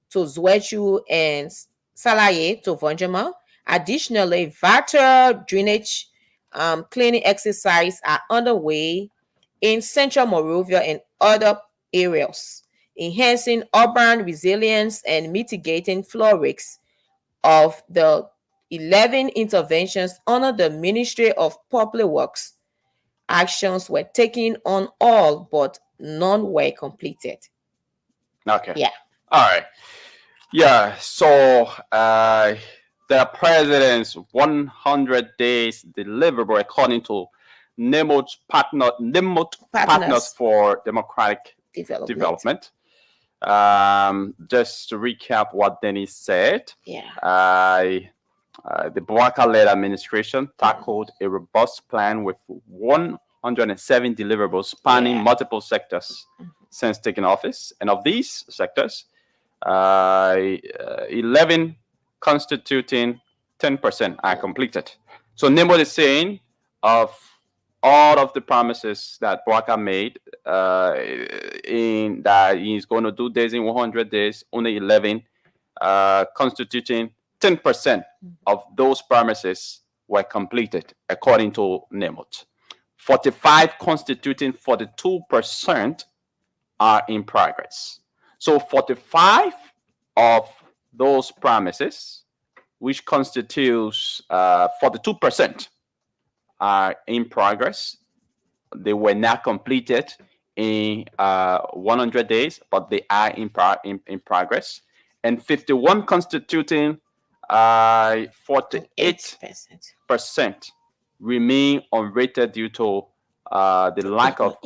to Zwechu and Salaye to Vonjama. Additionally, water drainage cleaning exercises are underway in Central Monrovia and other areas, enhancing urban resilience and mitigating flood risks. Of the 11 interventions under the Ministry of Public Works, actions were taken on all, but none were completed. Okay. Yeah. All right. Yeah. So the president's 100 days deliverable, according to NEMOT Partners for Democratic Development. Just to recap what Dennis said. Yeah. The Bouakai-led administration tackled a robust plan with 107 deliverables spanning multiple sectors since taking office. And of these sectors, 11 constituting 10% are completed. So NEMO is saying of all of the promises that Bouakai made in that he's going to do this in 100 days, only 11 constituting 10% of those promises were completed, according to NEMOT. 45 constituting 42% are in progress. So 45 of those promises, which constitutes 42%, are in progress. They were not completed in 100 days, but they are in progress. and 51 constituting 48% remain unrated due to the lack of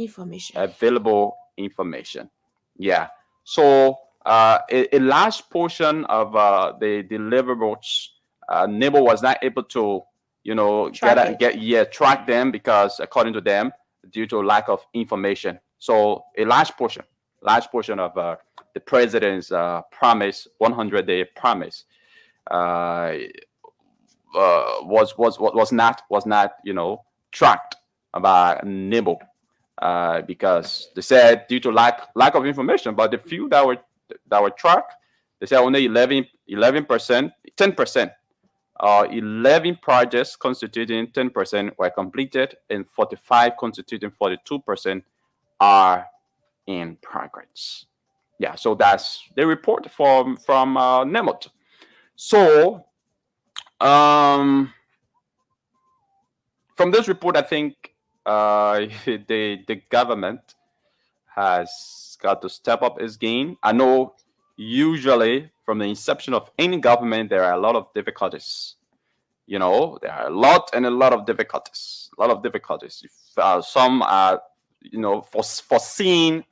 available information. Yeah. So a large portion of the deliverables, NIBO was not able to, track them because, according to them, due to lack of information. So a large portion of the president's promise, 100-day promise, was not tracked by NIBO because they said due to lack of information. But the few that were tracked, they said only 11%, 10%. 11 projects constituting 10% were completed, and 45 constituting 42% are in progress. Yeah, so that's the report from NEMOT. So from this report, I think the government has got to step up its game. I know usually from the inception of any government, there are a lot of difficulties. There are a lot of difficulties. Some are, foreseen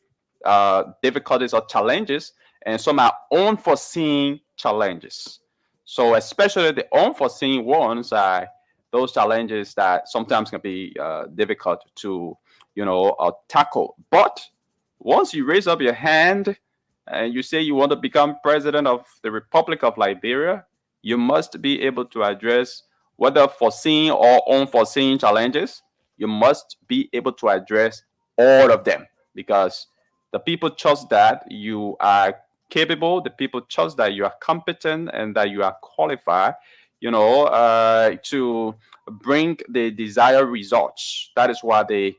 difficulties or challenges, and some are unforeseen challenges. So especially the unforeseen ones are those challenges that sometimes can be difficult to, tackle. But once you raise up your hand and you say you want to become president of the Republic of Liberia, you must be able to address whether foreseen or unforeseen challenges. You must be able to address all of them because the people trust that you are capable, the people trust that you are competent and that you are qualified, to bring the desired results. That is why they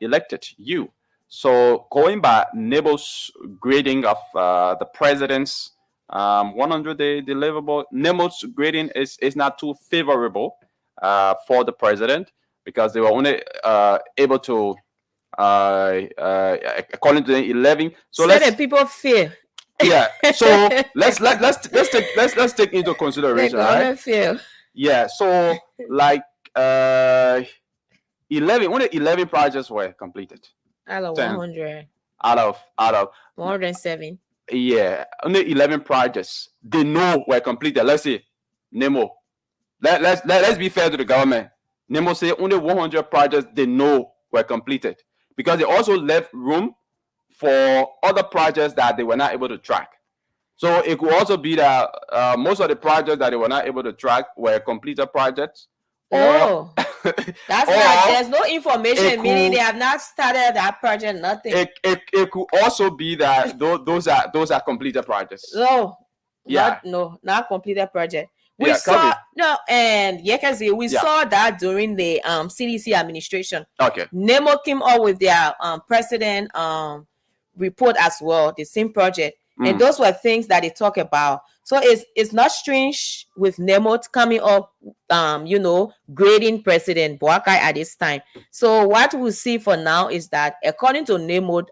elected you. So going by NIBO's grading of the president's 100-day deliverable, NIBO's grading is not too favorable for the president because they were only able to, according to the 11. So the people fear. Yeah. So let's take into consideration, right? Fear. Yeah. So like 11, only 11 projects were completed. Out of 100. Out of 107. Yeah, only 11 projects they know were completed. Let's say NEMO. Let's be fair to the government. NEMO say only 100 projects they know were completed because they also left room for other projects that they were not able to track. So it could also be that most of the projects that they were not able to track were completed projects. No, that's not. There's no information, meaning they have not started that project. Nothing. It could also be that those are completed projects. No, not completed project. We saw saw that during the CDC administration. Okay. NEMO came up with their president report as well, the same project, and those were things that they talk about. So it's not strange with NEMO coming up, grading President Boakai at this time. So what we see for now is that according to NEMO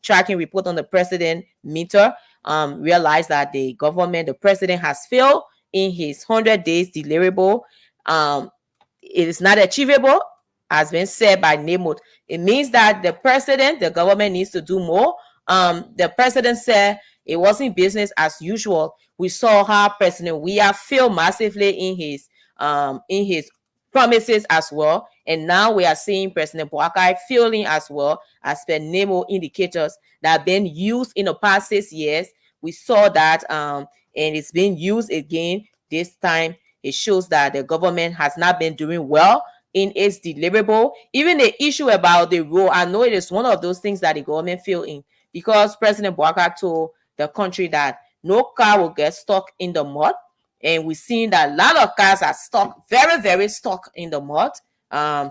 tracking report on the president meter, realize that the president has failed in his 100 days deliverable. It is not achievable, has been said by NEMO. It means that the government needs to do more. The president said it wasn't business as usual. We saw how President Weah failed massively in his promises as well. And now we are seeing President Boakai failing as well, as per NEMO indicators that have been used in the past 6 years. We saw that and it's being used again this time. It shows that the government has not been doing well in its deliverable. Even the issue about the road, I know it is one of those things that the government failed in, because President Boakai told the country that no car will get stuck in the mud. And we've seen that a lot of cars are stuck, very, very stuck in the mud.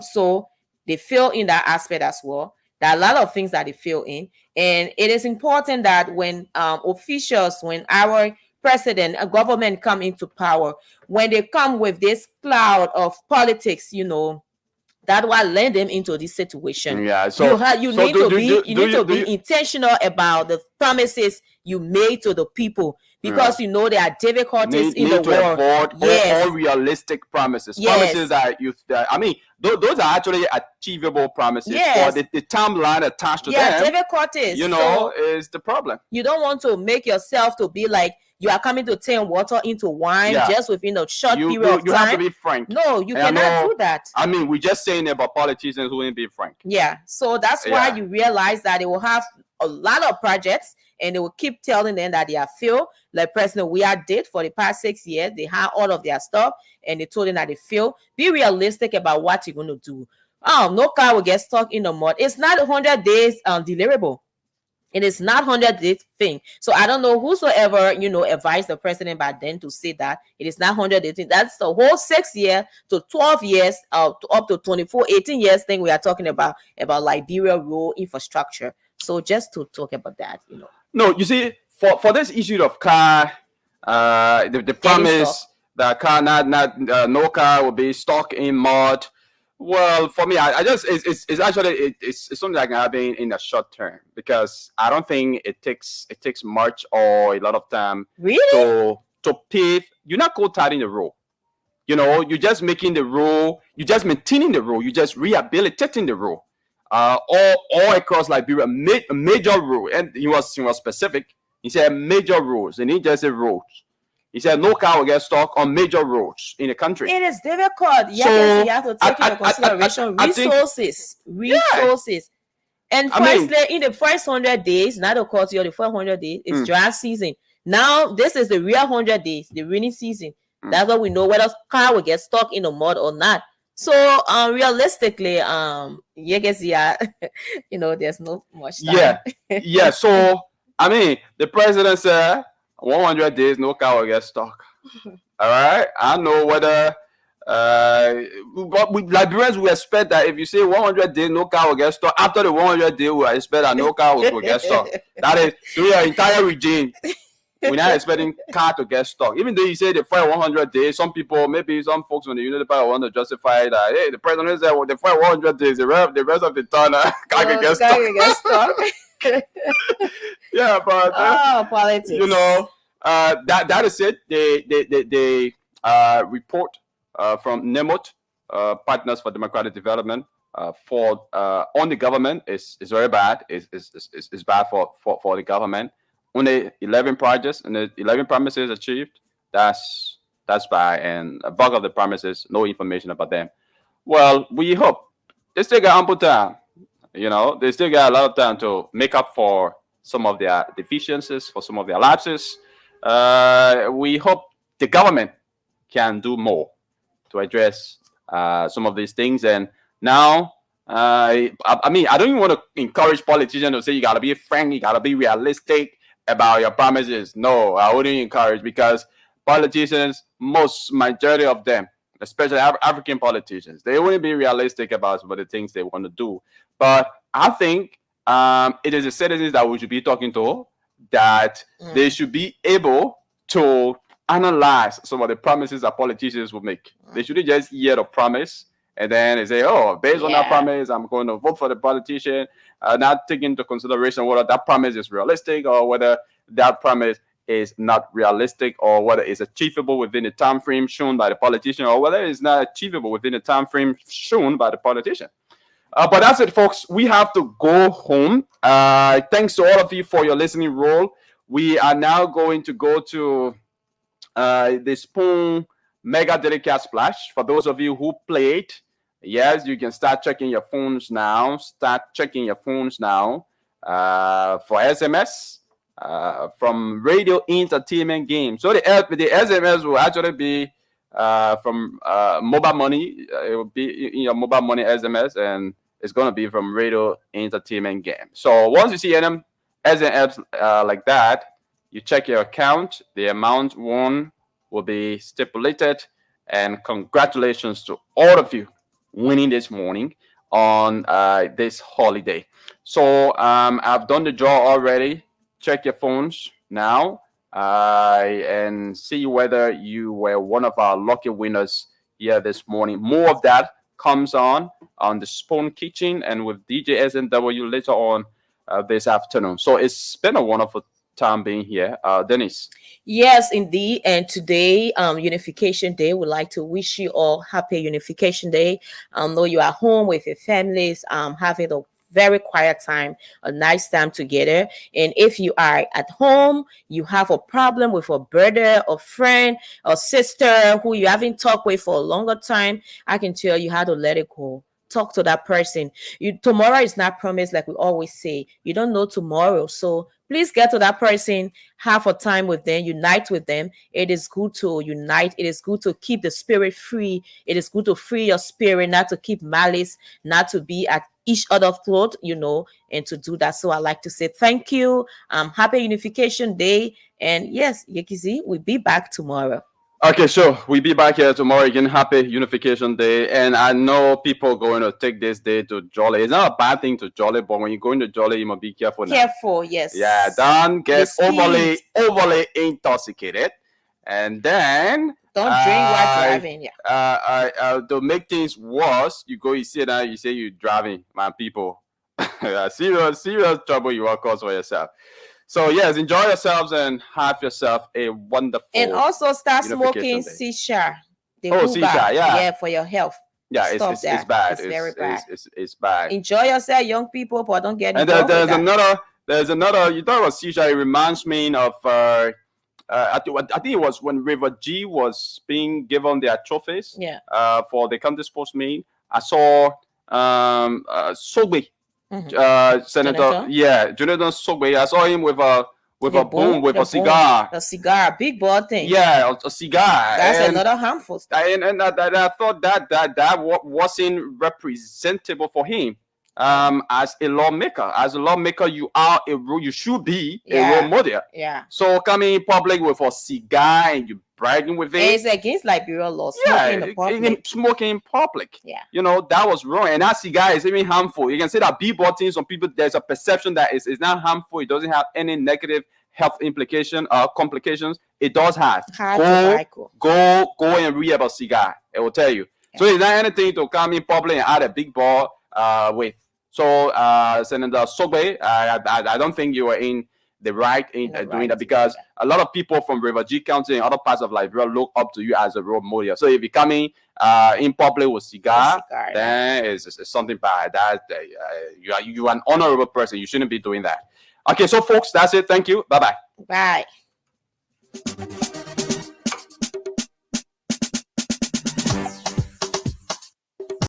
So they fail in that aspect as well. There are a lot of things that they fail in. And it is important that when officials, when our president, a government come into power, when they come with this cloud of politics, that That's what led them into this situation. Yeah, so you need to be intentional about the promises you made to the people, because you know there are difficulties in the world. Avoid all realistic promises. Promises that those are actually achievable promises. Yes. For the timeline attached to them, difficulties, is the problem. You don't want to make yourself to be like you are coming to turn water into wine just within a short period of time. You have to be frank. No, you cannot do that. We're just saying about politicians who wouldn't be frank. Yeah, so that's why you realize that they will have a lot of projects and they will keep telling them that they are failed. Like President Weah did for the past 6 years. They had all of their stuff and they told them that they failed. Be realistic about what you're going to do. No car will get stuck in the mud. It's not 100 days deliverable. It is not 100 days thing. So I don't know whosoever, advised the president back then to say that it is not 100 days thing. That's the whole 6 year to 12 years, up to 24, 18 years thing we are talking about Liberia rural infrastructure. So just to talk about that, No, you see, for this issue of car, the promise that car no car will be stuck in mud. Well, for me, I just it's actually it's something that can happen in a short term, because I don't think it takes much or a lot of time to pave. You're not cold tidying the road. You're just making the road. You're just maintaining the road. You're just rehabilitating the road. All across Liberia, major road, and he was specific. He said major roads, and he just said roads. He said no car will get stuck on major roads in the country. It is difficult. You have to take into consideration resources. And firstly, in the first 100 days, not of course, the first 100 days, it's dry season. Now, this is the real 100 days, the rainy season. That's what we know whether car will get stuck in the mud or not. So, realistically, there's no much time. Yeah. So, the president said 100 days, no car will get stuck. All right. I don't know whether, but with Liberians, we expect that if you say 100 days, no car will get stuck. After the 100 days, we expect that no car will get stuck. That is through your entire regime. We're not expecting car to get stuck. Even though you say the first 100 days, some folks on the Unity Party want to justify that. Hey, the president said, well, the first 100 days, the rest of the time, car can get stuck. Yeah, but politics. That is it. They report from NEMOT, Partners for Democratic Development, on the government is very bad. It's bad for the government. Only 11 projects and the 11 promises achieved. That's bad, and a bulk of the promises, no information about them. Well, we hope they still got ample time. They still got a lot of time to make up for some of their deficiencies, for some of their lapses. We hope the government can do more to address some of these things. And now, I don't even want to encourage politicians to say you got to be frank, you got to be realistic about your promises. No, I wouldn't encourage, because politicians, majority of them, especially African politicians, they wouldn't be realistic about some of the things they want to do. But I think it is the citizens that we should be talking to, that they should be able to analyze some of the promises that politicians will make. They shouldn't just hear the promise and then they say, oh, based on that promise, I'm going to vote for the politician, not taking into consideration whether that promise is realistic or whether that promise is not realistic, or whether it's achievable within the time frame shown by the politician, or whether it's not achievable within the time frame shown by the politician. But that's it, folks. We have to go home. Thanks to all of you for your listening role. We are now going to go to the Spoon Mega Delicate Splash. For those of you who played, yes, you can start checking your phones now. For SMS from Radio Entertainment Game. So the SMS will actually be from mobile money. It will be in your mobile money SMS, and it's going to be from Radio Entertainment Game. So once you see any SMS like that, you check your account. The amount won will be stipulated, and congratulations to all of you winning this morning on this holiday. So I've done the draw already. Check your phones now and see whether you were one of our lucky winners here this morning. More of that comes on the Spoon Kitchen and with DJ SNW later on this afternoon. So it's been a wonderful time being here. Dennis. Yes, indeed. And today, Unification Day, we'd like to wish you all happy Unification Day. Know you are home with your families, having a very quiet time, a nice time together. And if you are at home, you have a problem with a brother or friend or sister who you haven't talked with for a longer time, I can tell you how to let it go. Talk to that person. Tomorrow is not promised, like we always say. You don't know tomorrow. So please get to that person, have a time with them, unite with them. It is good to unite. It is good to keep the spirit free. It is good to free your spirit, not to keep malice, not to be at each other's throat, and to do that. So I like to say thank you. Happy Unification Day. And yes, Yekizi, we'll be back tomorrow. Okay, so we'll be back here tomorrow again. Happy Unification Day. And I know people going to take this day to jolly. It's not a bad thing to jolly, but when you're going to jolly, you must be careful now. Careful, yes. Yeah, don't get overly intoxicated. And then don't drink while driving. Yeah. To make things worse, you sit down, you say you're driving, man, people. serious trouble you will cause for yourself. So yes, enjoy yourselves and have yourself a wonderful. And also start smoking shisha. Shisha, yeah, for your health. Yeah, it's bad. It's very bad. It's bad. Enjoy yourself, young people, but don't get. And there's another. You talk about shisha. It reminds me of. I think it was when River G was being given their trophies. Yeah. For the county sports meet, I saw Sogbe. Senator, Jonathan Sogbe. I saw him with a cigar. A cigar, big ball thing. Yeah, a cigar. That's another harmful stuff. And I thought that wasn't representable for him. As a lawmaker, you should be a role model. Yeah. So coming in public with a cigar and you bragging with it. It's against Liberian law. Smoking in public. Yeah. That was wrong. And that cigar is even harmful. You can say that B-botting, some people, there's a perception that it's not harmful. It doesn't have any negative health implication or complications. It does have. Go and read about cigar. It will tell you. Yeah. So it's not anything to come in public and add a big ball with. So Senator Sogbe, I don't think you are in the right in doing that, because a lot of people from River G County and other parts of Liberia look up to you as a role model. So if you're coming in public with cigar, then it's something bad. That you are an honorable person. You shouldn't be doing that. Okay, so folks, that's it. Thank you. Bye-bye. Bye.